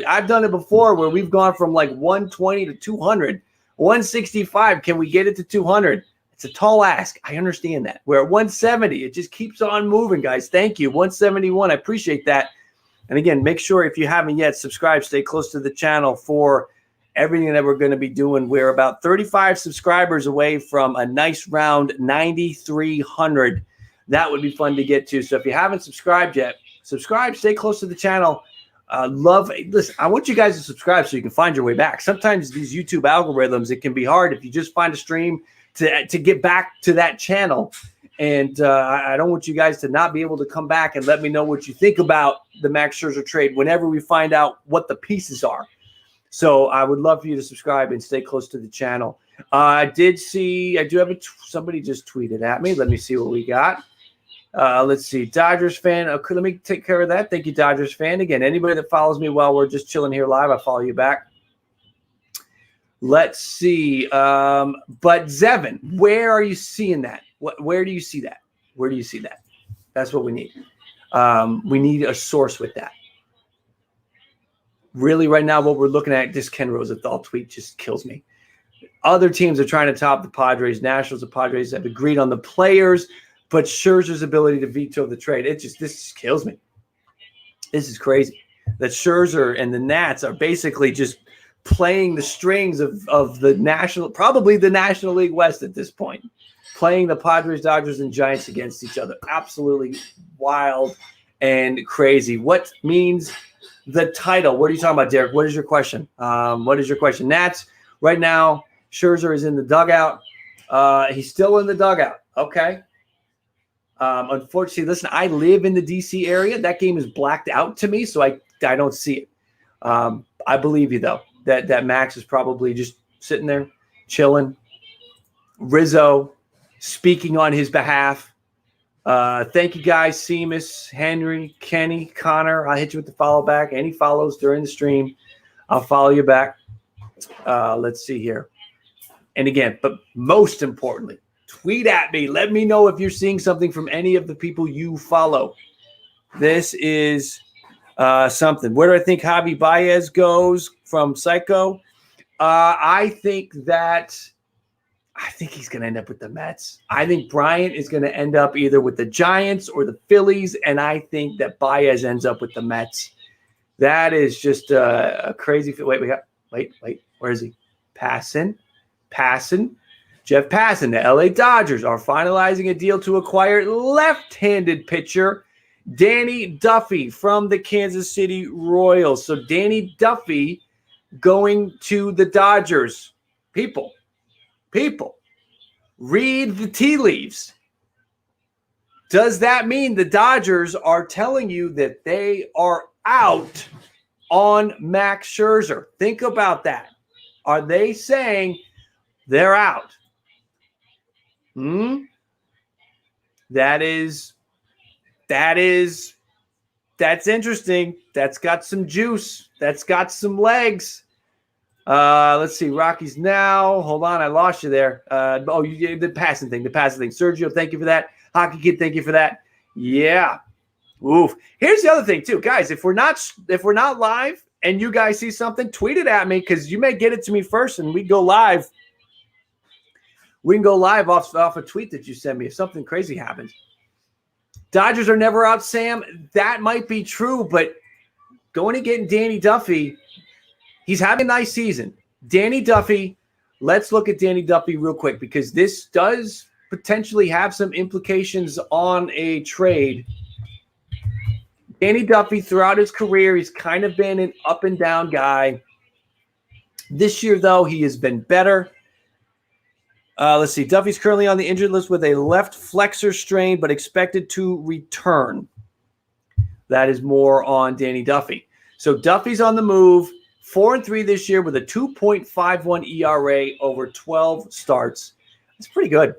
I've done it before where we've gone from like 120 to 200. 165. Can we get it to 200? It's a tall ask. I understand that. We're at 170. It just keeps on moving, guys. Thank you. 171. I appreciate that. And again, make sure if you haven't yet, subscribe. Stay close to the channel for everything that we're going to be doing. We're about 35 subscribers away from a nice round 9,300. That would be fun to get to. So if you haven't subscribed yet, subscribe. Stay close to the channel. Listen, I want you guys to subscribe so you can find your way back. Sometimes these YouTube algorithms, it can be hard if you just find a stream to get back to that channel. And I don't want you guys to not be able to come back and let me know what you think about the Max Scherzer trade whenever we find out what the pieces are. So I would love for you to subscribe and stay close to the channel. I do have somebody just tweeted at me. Let me see what we got. Let's see. Dodgers fan. Okay, let me take care of that. Thank you, Dodgers fan. Again, anybody that follows me while we're just chilling here live, I follow you back. Let's see. But Zevin, where are you seeing that? Where do you see that? Where do you see that? That's what we need. We need a source with that. Really, right now, what we're looking at, this Ken Rosenthal tweet just kills me. Other teams are trying to top the Padres. Nationals and Padres have agreed on the players, but Scherzer's ability to veto the trade, this just kills me. This is crazy. That Scherzer and the Nats are basically just playing the strings of the national, probably the National League West at this point, playing the Padres, Dodgers, and Giants against each other. Absolutely wild and crazy. What means the title? What are you talking about, Derek? What is your question? Nats, right now, Scherzer is in the dugout. He's still in the dugout. Okay. Unfortunately, listen, I live in the D.C. area. That game is blacked out to me, so I don't see it. I believe you, though, that Max is probably just sitting there, chilling. Rizzo speaking on his behalf. Thank you, guys. Seamus, Henry, Kenny, Connor. I'll hit you with the follow back. Any follows during the stream, I'll follow you back. Let's see here. And again, but most importantly, tweet at me. Let me know if you're seeing something from any of the people you follow. This is something. Where do I think Javi Baez goes from Psycho? I think he's going to end up with the Mets. I think Bryant is going to end up either with the Giants or the Phillies, and I think that Baez ends up with the Mets. That is just a crazy – wait. Where is he? Passan. Jeff Passan. The LA Dodgers are finalizing a deal to acquire left-handed pitcher Danny Duffy from the Kansas City Royals. So Danny Duffy going to the Dodgers. People, read the tea leaves. Does that mean the Dodgers are telling you that they are out on Max Scherzer? Think about that. Are they saying they're out? That's interesting. That's got some juice. That's got some legs. Let's see. Rockies now. Hold on. I lost you there. You did the passing thing. Sergio, thank you for that. Hockey Kid, thank you for that. Yeah. Oof. Here's the other thing too, guys. If we're not live and you guys see something, tweet it at me because you may get it to me first, and we go live. We can go live off a tweet that you send me if something crazy happens. Dodgers are never out, Sam. That might be true, but going and getting Danny Duffy, he's having a nice season. Danny Duffy, let's look at Danny Duffy real quick because this does potentially have some implications on a trade. Danny Duffy, throughout his career, he's kind of been an up and down guy. This year, though, he has been better. Let's see. Duffy's currently on the injured list with a left flexor strain, but expected to return. That is more on Danny Duffy. So Duffy's on the move. 4-3 this year with a 2.51 ERA over 12 starts. That's pretty good.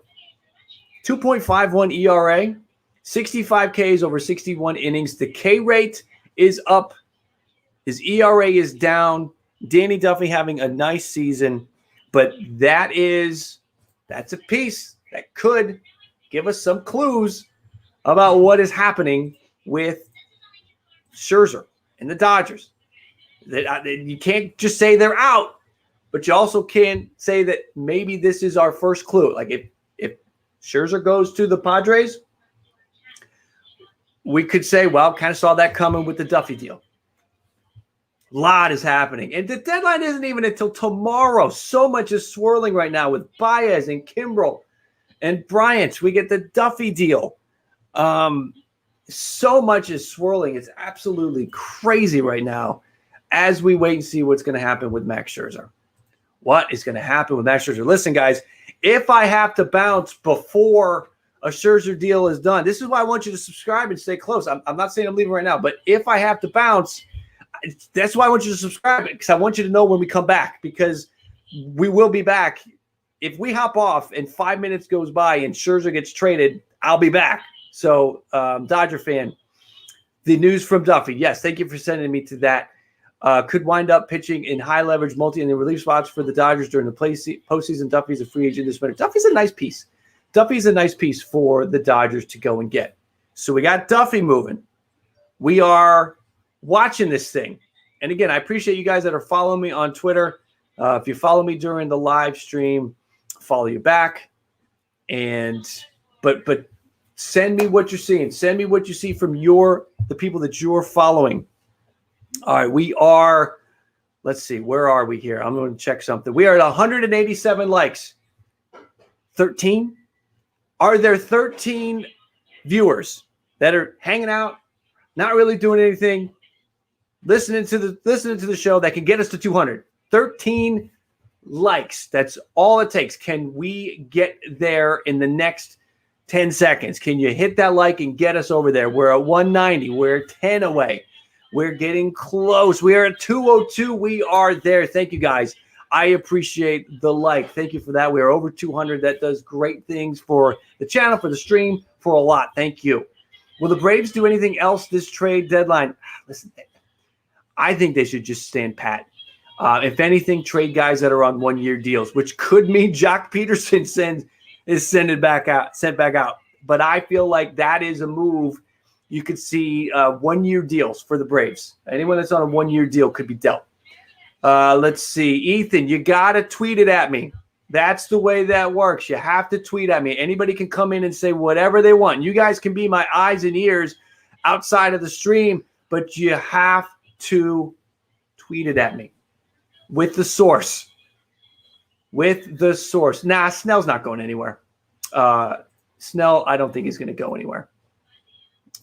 2.51 ERA, 65 Ks over 61 innings. The K rate is up. His ERA is down. Danny Duffy having a nice season, but that's a piece that could give us some clues about what is happening with Scherzer and the Dodgers. You can't just say they're out, but you also can't say that maybe this is our first clue. Like if Scherzer goes to the Padres, we could say, well, kind of saw that coming with the Duffy deal. A lot is happening. And the deadline isn't even until tomorrow. So much is swirling right now with Baez and Kimbrel and Bryant. We get the Duffy deal. So much is swirling. It's absolutely crazy right now as we wait and see what's going to happen with Max Scherzer. What is going to happen with Max Scherzer? Listen, guys, if I have to bounce before a Scherzer deal is done, this is why I want you to subscribe and stay close. I'm not saying I'm leaving right now, but if I have to bounce, that's why I want you to subscribe, because I want you to know when we come back, because we will be back. If we hop off and 5 minutes goes by and Scherzer gets traded, I'll be back. So, Dodger fan, the news from Duffy. Yes, thank you for sending me to that. Could wind up pitching in high leverage multi-inning relief spots for the Dodgers during the postseason. Duffy's a free agent this winter. Duffy's a nice piece. Duffy's a nice piece for the Dodgers to go and get. So we got Duffy moving. We are watching this thing. And again, I appreciate you guys that are following me on Twitter. If you follow me during the live stream, follow you back. But send me what you're seeing. Send me what you see from the people that you're following. All right, we are, let's see, where are we here? I'm going to check something. We are at 187 likes. 13? Are there 13 viewers that are hanging out, not really doing anything, listening to the show that can get us to 200? 13 likes. That's all it takes. Can we get there in the next 10 seconds? Can you hit that like and get us over there? We're at 190. We're 10 away. We're getting close. We are at 202. We are there. Thank you, guys. I appreciate the like. Thank you for that. We are over 200. That does great things for the channel, for the stream, for a lot. Thank you. Will the Braves do anything else this trade deadline? Listen, I think they should just stand pat. If anything, trade guys that are on one-year deals, which could mean Jock Peterson is sent back out. But I feel like that is a move. You could see one-year deals for the Braves. Anyone that's on a one-year deal could be dealt. Let's see. Ethan, you got to tweet it at me. That's the way that works. You have to tweet at me. Anybody can come in and say whatever they want. You guys can be my eyes and ears outside of the stream, but you have to tweet it at me with the source. with the source. Nah, Snell's not going anywhere. Snell, I don't think he's going to go anywhere.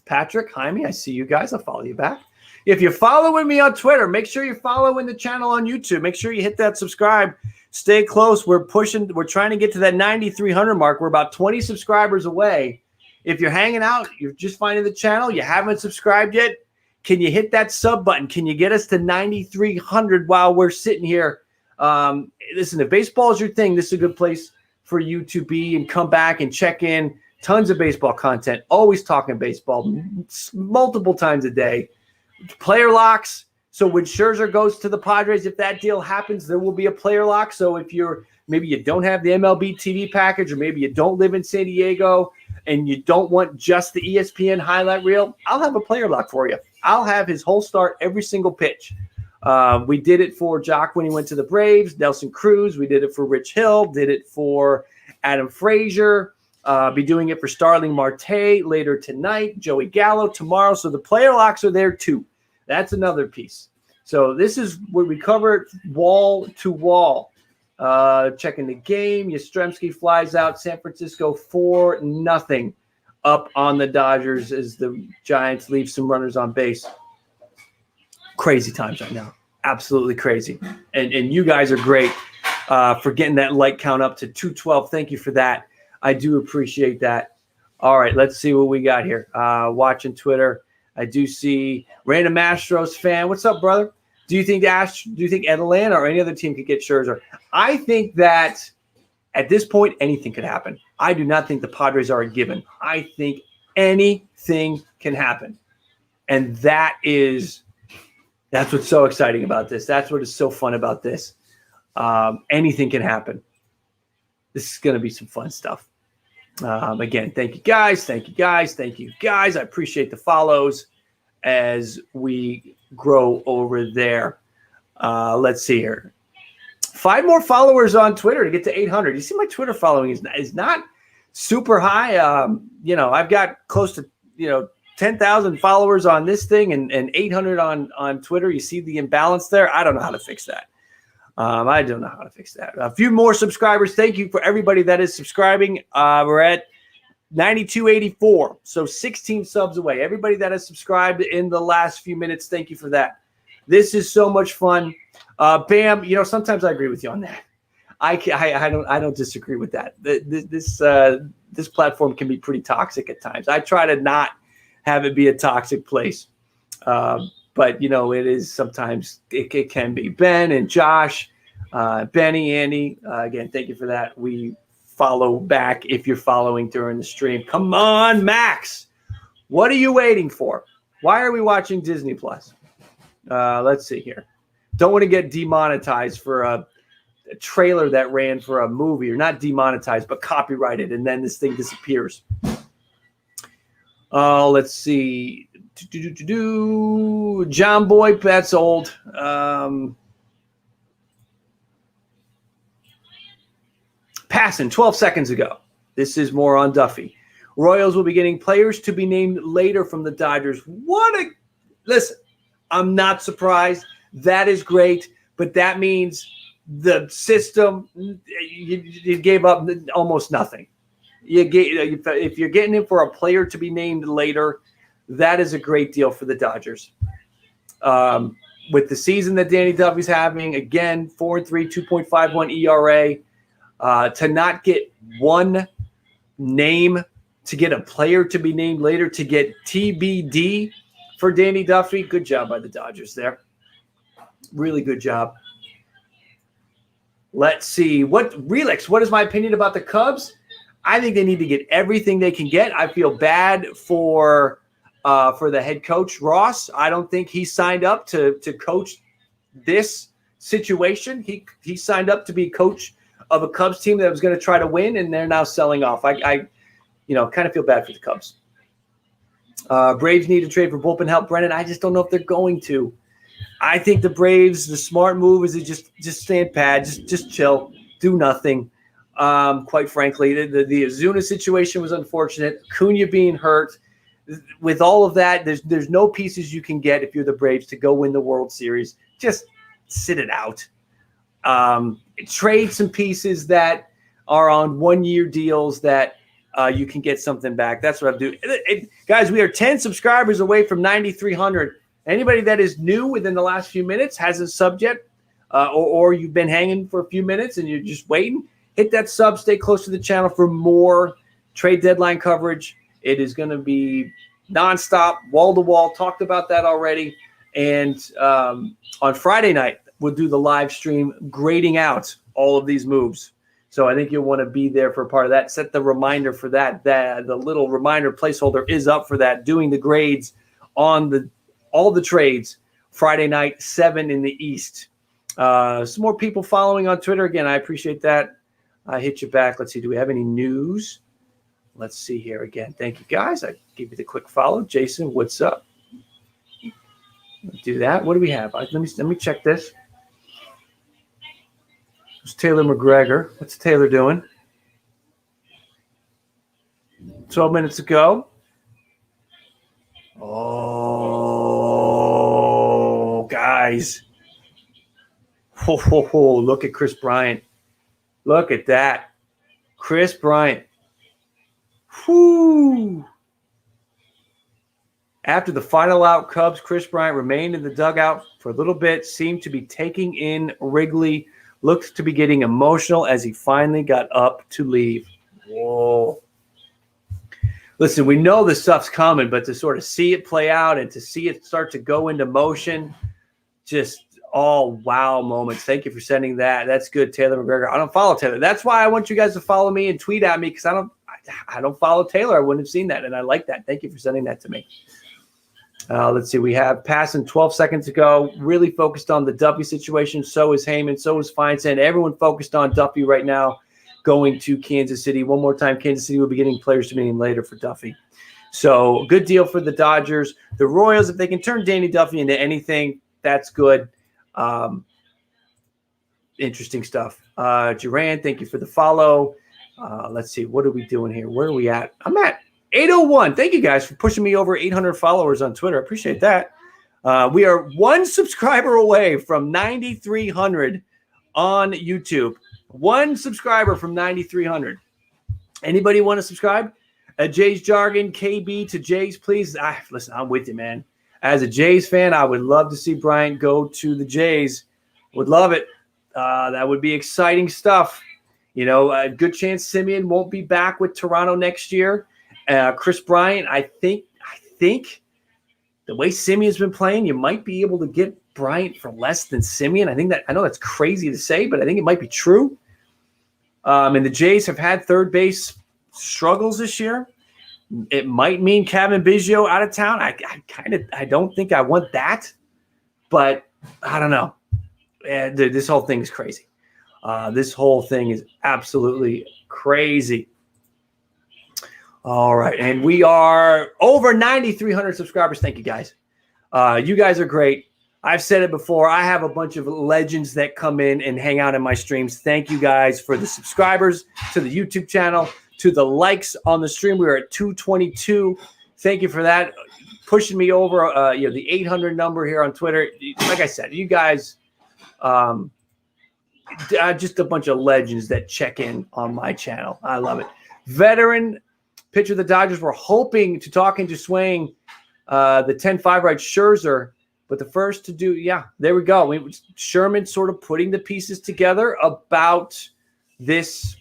Patrick, Jaime, I see you guys. I'll follow you back. If you're following me on Twitter, make sure you're following the channel on YouTube. Make sure you hit that subscribe. Stay close. We're trying to get to that 9,300 mark. We're about 20 subscribers away. If you're hanging out, you're just finding the channel, you haven't subscribed yet, can you hit that sub button? Can you get us to 9,300 while we're sitting here? Listen, if baseball is your thing, this is a good place for you to be and come back and check in. Tons of baseball content, always talking baseball, multiple times a day. Player locks. So when Scherzer goes to the Padres, if that deal happens, there will be a player lock. So if maybe you don't have the MLB TV package, or maybe you don't live in San Diego and you don't want just the ESPN highlight reel, I'll have a player lock for you. I'll have his whole start, every single pitch. We did it for Jock when he went to the Braves, Nelson Cruz. We did it for Rich Hill, did it for Adam Frazier. Be doing it for Starling Marte later tonight, Joey Gallo tomorrow. So the player locks are there too. That's another piece. So this is what we cover wall to wall. Checking the game. Yastrzemski flies out. San Francisco 4-0 up on the Dodgers as the Giants leave some runners on base. Crazy times right now. Absolutely crazy. And you guys are great for getting that like count up to 212. Thank you for that. I do appreciate that. All right, let's see what we got here. Watching Twitter, I do see random Astros fan. What's up, brother? Do you think Atlanta or any other team could get Scherzer? I think that at this point, anything could happen. I do not think the Padres are a given. I think anything can happen. And that's what's so exciting about this. That's what is so fun about this. Anything can happen. This is going to be some fun stuff. Again, thank you guys. Thank you guys. Thank you guys. I appreciate the follows as we grow over there. Let's see here. 5 more followers on Twitter to get to 800. You see, my Twitter following is not super high. I've got close to 10,000 followers on this thing and 800 on Twitter. You see the imbalance there. I don't know how to fix that. I don't know how to fix that. A few more subscribers. Thank you for everybody that is subscribing. We're at 9284, so 16 subs away. Everybody that has subscribed in the last few minutes, thank you for that. This is so much fun. Bam, sometimes I agree with you on that. I don't disagree with that. This platform can be pretty toxic at times. I try to not have it be a toxic place. But, it is sometimes it can be. Ben and Josh, Benny, Andy, again, thank you for that. We follow back if you're following during the stream. Come on, Max. What are you waiting for? Why are we watching Disney Plus? Let's see here. Don't want to get demonetized for a trailer that ran for a movie, or not demonetized, but copyrighted, and then this thing disappears. Let's see. John Boy, that's old. Passing 12 seconds ago. This is more on Duffy. Royals will be getting players to be named later from the Dodgers. Listen, I'm not surprised. That is great, but that means the system, you gave up almost nothing. If you're getting in for a player to be named later, that is a great deal for the Dodgers. With the season that Danny Duffy's having, again, 4-3, 2.51 ERA, to not get one name, to get a player to be named later, to get TBD for Danny Duffy, good job by the Dodgers there. Really good job. Let's see. What is my opinion about the Cubs? I think they need to get everything they can get. I feel bad for the head coach, Ross. I don't think he signed up to coach this situation. He signed up to be coach of a Cubs team that was going to try to win, and they're now selling off. I kind of feel bad for the Cubs. Braves need to trade for bullpen help, Brennan. I just don't know if they're going to. I think the Braves, the smart move is to just stand pat, just chill, do nothing. Quite frankly, the Ozuna situation was unfortunate. Acuna being hurt. With all of that, there's no pieces you can get if you're the Braves to go win the World Series. Just sit it out. trade some pieces that are on 1-year deals that you can get something back. That's what I'm doing. Guys, we are 10 subscribers away from 9,300. Anybody that is new within the last few minutes, has a subject, or you've been hanging for a few minutes and you're just waiting, hit that sub, stay close to the channel for more trade deadline coverage. It is going to be nonstop, wall-to-wall. Talked about that already. And on Friday night, we'll do the live stream grading out all of these moves. So I think you'll want to be there for a part of that. Set the reminder for that. The little reminder placeholder is up for that, doing the grades on all the trades Friday night, 7 in the East. Some more people following on Twitter. Again, I appreciate that. I hit you back. Let's see. Do we have any news? Let's see here again. Thank you, guys. I give you the quick follow. Jason, what's up? Do that. What do we have? Let me check this. It's Taylor McGregor. What's Taylor doing? 12 minutes ago. Oh, guys. Oh, look at Chris Bryant. Look at that. Chris Bryant. Whoo. After the final out, Cubs, Chris Bryant remained in the dugout for a little bit, seemed to be taking in Wrigley, looked to be getting emotional as he finally got up to leave. Whoa. Listen, we know this stuff's coming, but to sort of see it play out and to see it start to go into motion, just all wow moments. Thank you for sending that. That's good, Taylor McGregor. I don't follow Taylor. That's why I want you guys to follow me and tweet at me, because I don't follow Taylor. I wouldn't have seen that, and I like that. Thank you for sending that to me. Let's see. We have passing 12 seconds ago. Really focused on the Duffy situation. So is Heyman. So is Feinstein. Everyone focused on Duffy right now going to Kansas City. One more time, Kansas City will be getting players to meeting later for Duffy. So good deal for the Dodgers. The Royals, if they can turn Danny Duffy into anything, that's good. Interesting stuff. Duran, thank you for the follow. Let's see. What are we doing here? Where are we at? I'm at 801. Thank you guys for pushing me over 800 followers on Twitter. I appreciate that. We are 1 subscriber away from 9,300 on YouTube. 1 subscriber from 9,300. Anybody want to subscribe? Jay's Jargon, KB to Jays, please. Listen, I'm with you, man. As a Jays fan, I would love to see Bryant go to the Jays. Would love it. That would be exciting stuff. You know, a good chance Semien won't be back with Toronto next year. Chris Bryant, I think the way Semien's been playing, you might be able to get Bryant for less than Semien. I know that's crazy to say, but I think it might be true. And the Jays have had third base struggles this year. It might mean Kevin Biggio out of town. I don't think I want that, but I don't know. This whole thing is crazy. This whole thing is absolutely crazy. All right, and we are over 9,300 subscribers. Thank you, guys. You guys are great. I've said it before. I have a bunch of legends that come in and hang out in my streams. Thank you guys for the subscribers to the YouTube channel, to the likes on the stream. We are at 222. Thank you for that. Pushing me over the 800 number here on Twitter. Like I said, you guys just a bunch of legends that check in on my channel. I love it. Veteran pitcher the Dodgers were hoping to talk into swaying the 10-5 right Scherzer, but the first to do, there we go. Sherman sort of putting the pieces together about this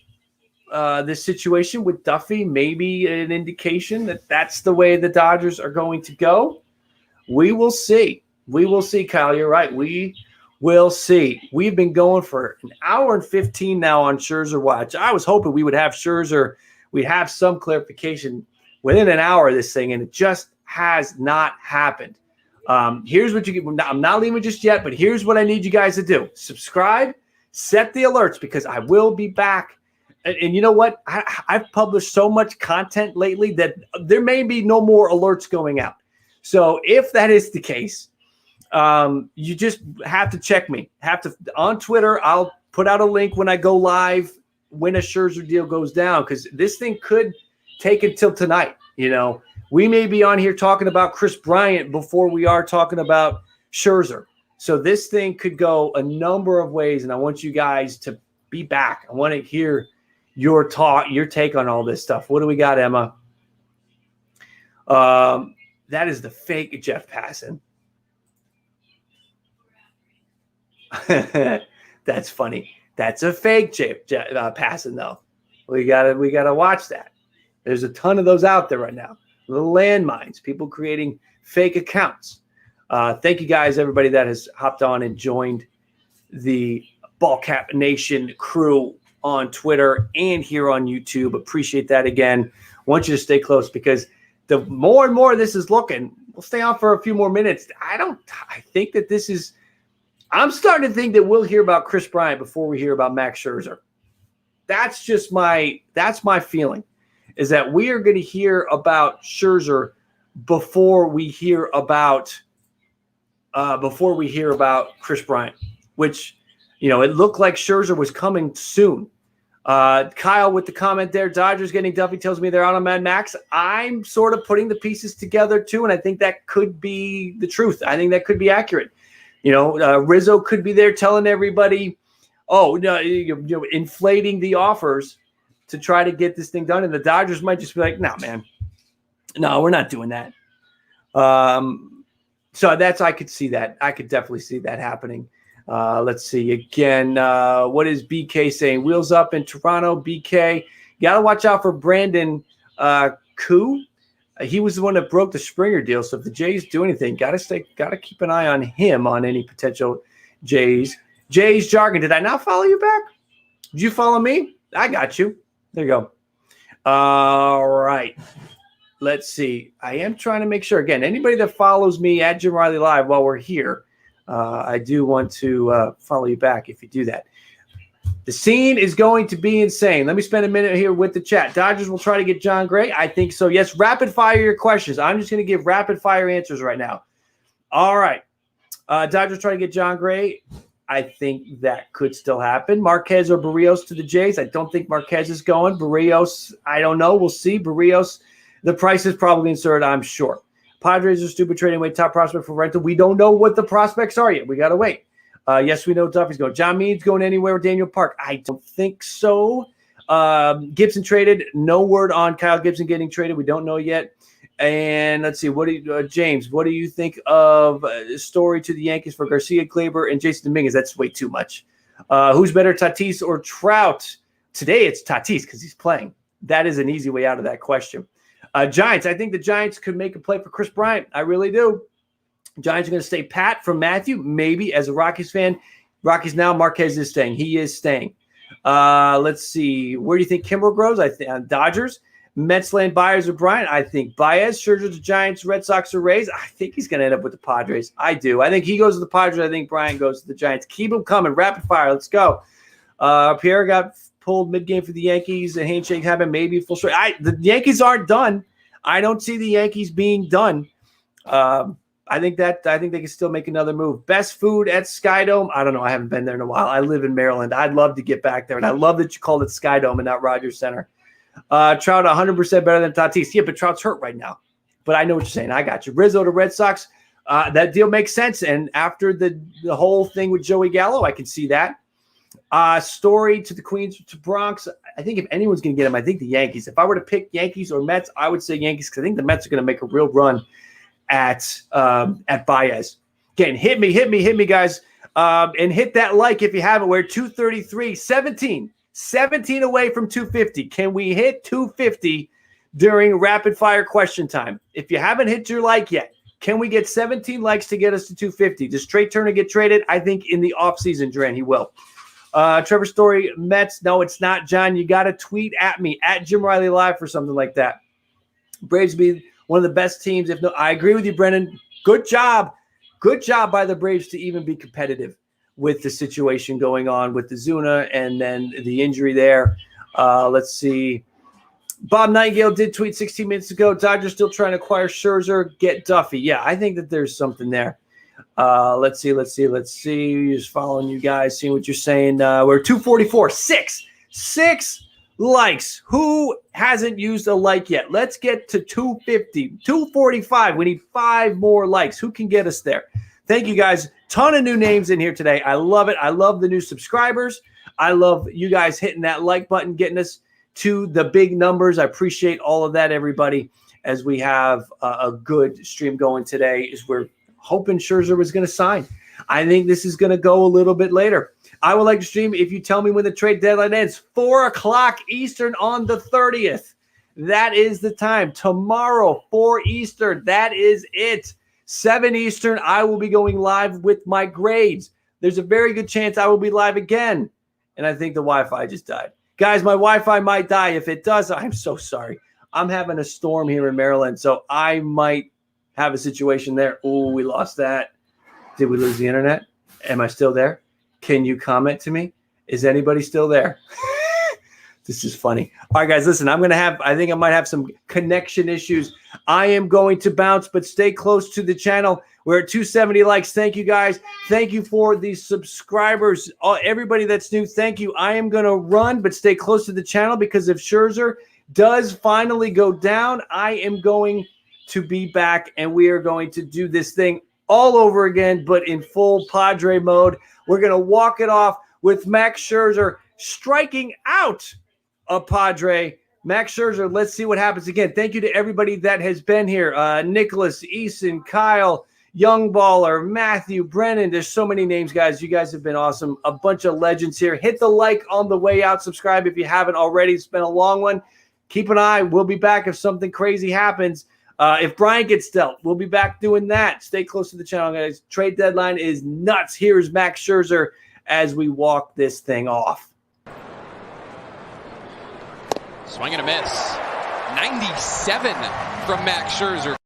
situation with Duffy, maybe an indication that that's the way the Dodgers are going to go. We will see. We will see, Kyle. You're right. We will see. We've been going for an hour and 15 now on Scherzer Watch. I was hoping we would have Scherzer. We'd have some clarification within an hour of this thing, and it just has not happened. Here's what you get. I'm not leaving just yet, but here's what I need you guys to do. Subscribe, set the alerts, because I will be back. And you know what? I've published so much content lately that there may be no more alerts going out. So if that is the case, you just have to check me. On Twitter, I'll put out a link when I go live when a Scherzer deal goes down, because this thing could take until tonight. You know, we may be on here talking about Chris Bryant before we are talking about Scherzer. So this thing could go a number of ways, and I want you guys to be back. I want to hear your take on all this stuff. What do we got, Emma? That is the fake Jeff Passan. That's funny. That's a fake Jeff Passan, though. We gotta watch that. There's a ton of those out there right now. Little landmines, people creating fake accounts. Thank you guys, everybody that has hopped on and joined the Ballcap Nation crew on Twitter and here on YouTube. Appreciate that again. Want you to stay close because the more and more this is looking, we'll stay on for a few more minutes. I think that this is, I'm starting to think that we'll hear about Chris Bryant before we hear about Max Scherzer. That's my feeling, is that we are going to hear about Scherzer before we hear about Chris Bryant, which, it looked like Scherzer was coming soon. Kyle with the comment there, Dodgers getting Duffy tells me they're out on Mad Max. I'm sort of putting the pieces together too, and I think that could be the truth. I think that could be accurate. Rizzo could be there telling everybody, oh, no, inflating the offers to try to get this thing done. And the Dodgers might just be like, no, man, no, we're not doing that. So I could see that. I could definitely see that happening. Let's see again. What is BK saying? Wheels up in Toronto. BK, you got to watch out for Brandon Koo. He was the one that broke the Springer deal. So if the Jays do anything, got to keep an eye on him on any potential Jays jargon. Did I not follow you back? Did you follow me? I got you. There you go. All right. Let's see. I am trying to make sure. Again, anybody that follows me at Jim Riley Live while we're here, I do want to follow you back if you do that. The scene is going to be insane. Let me spend a minute here with the chat. Dodgers will try to get John Gray. I think so. Yes, rapid fire your questions. I'm just going to give rapid fire answers right now. All right. Dodgers try to get John Gray. I think that could still happen. Marquez or Barrios to the Jays. I don't think Marquez is going. Barrios, I don't know. We'll see. Barrios, the price is probably inserted, I'm sure. Padres are stupid trading away top prospect for rental. We don't know what the prospects are yet. We got to wait. Yes, we know Duffy's going. John Meade's going anywhere with Daniel Park. I don't think so. Gibson traded. No word on Kyle Gibson getting traded. We don't know yet. And let's see. James, what do you think of the story to the Yankees for Garcia, Gleyber, and Jason Dominguez? That's way too much. Who's better, Tatis or Trout? Today it's Tatis because he's playing. That is an easy way out of that question. Giants. I think the Giants could make a play for Chris Bryant. I really do. Giants are going to stay pat from Matthew, maybe. As a Rockies fan, Rockies now, Marquez is staying. He is staying. Let's see. Where do you think Kimbrel grows? I think Dodgers. Mets land Baez or Bryant. I think Baez. Scherzer to Giants, Red Sox or Rays. I think he's going to end up with the Padres. I do. I think he goes to the Padres. I think Bryant goes to the Giants. Keep them coming. Rapid fire. Let's go. Pierre got pulled mid-game for the Yankees. A handshake happened. Maybe full straight. The Yankees aren't done. I don't see the Yankees being done. I think they can still make another move. Best food at Skydome. I don't know. I haven't been there in a while. I live in Maryland. I'd love to get back there, and I love that you called it Skydome and not Rogers Center. Trout 100% better than Tatis. Yeah, but Trout's hurt right now. But I know what you're saying. I got you. Rizzo to Red Sox. That deal makes sense. And after the whole thing with Joey Gallo, I can see that. Story to the Queens to Bronx. I think if anyone's going to get him, I think the Yankees. If I were to pick Yankees or Mets, I would say Yankees because I think the Mets are going to make a real run at Baez. Again, hit me, guys. And hit that like if you haven't. We're 233, 17 away from 250. Can we hit 250 during rapid fire question time? If you haven't hit your like yet, can we get 17 likes to get us to 250? Does Trey Turner get traded? I think in the offseason, Duran, he will. Trevor Story, Mets. No, it's not, John. You got to tweet at me, at Jim Riley Live for something like that. Braves be one of the best teams. If no, I agree with you, Brennan. Good job. Good job by the Braves to even be competitive with the situation going on with the Zuna and then the injury there. Let's see. Bob Nightingale did tweet 16 minutes ago. Dodgers still trying to acquire Scherzer, get Duffy. Yeah, I think that there's something there. Let's see. Just following you guys, seeing what you're saying. We're 244, six likes. Who hasn't used a like yet? Let's get to 250, 245. We need 5 more likes. Who can get us there? Thank you guys Ton of new names in here today. I love it. I love the new subscribers. I love you guys hitting that like button, getting us to the big numbers. I appreciate all of that, everybody, as we have a good stream going today. Is we're hoping Scherzer was going to sign. I think this is going to go a little bit later. I would like to stream if you tell me when the trade deadline ends. 4 o'clock Eastern on the 30th. That is the time. Tomorrow, 4 Eastern. That is it. 7 Eastern, I will be going live with my grades. There's a very good chance I will be live again. And I think the Wi-Fi just died. Guys, my Wi-Fi might die. If it does, I'm so sorry. I'm having a storm here in Maryland, so I might have a situation there. Oh, we lost that. Did we lose the internet? Am I still there? Can you comment to me? Is anybody still there? This is funny. All right, guys, listen, I think I might have some connection issues. I am going to bounce, but stay close to the channel. We're at 270 likes. Thank you, guys. Thank you for the subscribers. Everybody that's new, thank you. I am going to run, but stay close to the channel because if Scherzer does finally go down, I am going to be back, and we are going to do this thing all over again, but in full Padre mode. We're going to walk it off with Max Scherzer striking out a Padre. Max Scherzer, let's see what happens again. Thank you to everybody that has been here. Nicholas, Eason, Kyle, Young Baller, Matthew, Brennan. There's so many names, guys. You guys have been awesome. A bunch of legends here. Hit the like on the way out. Subscribe if you haven't already. It's been a long one. Keep an eye. We'll be back if something crazy happens. If Brian gets dealt, we'll be back doing that. Stay close to the channel, guys. Trade deadline is nuts. Here's Max Scherzer as we walk this thing off.
Swing and a miss. 97 from Max Scherzer.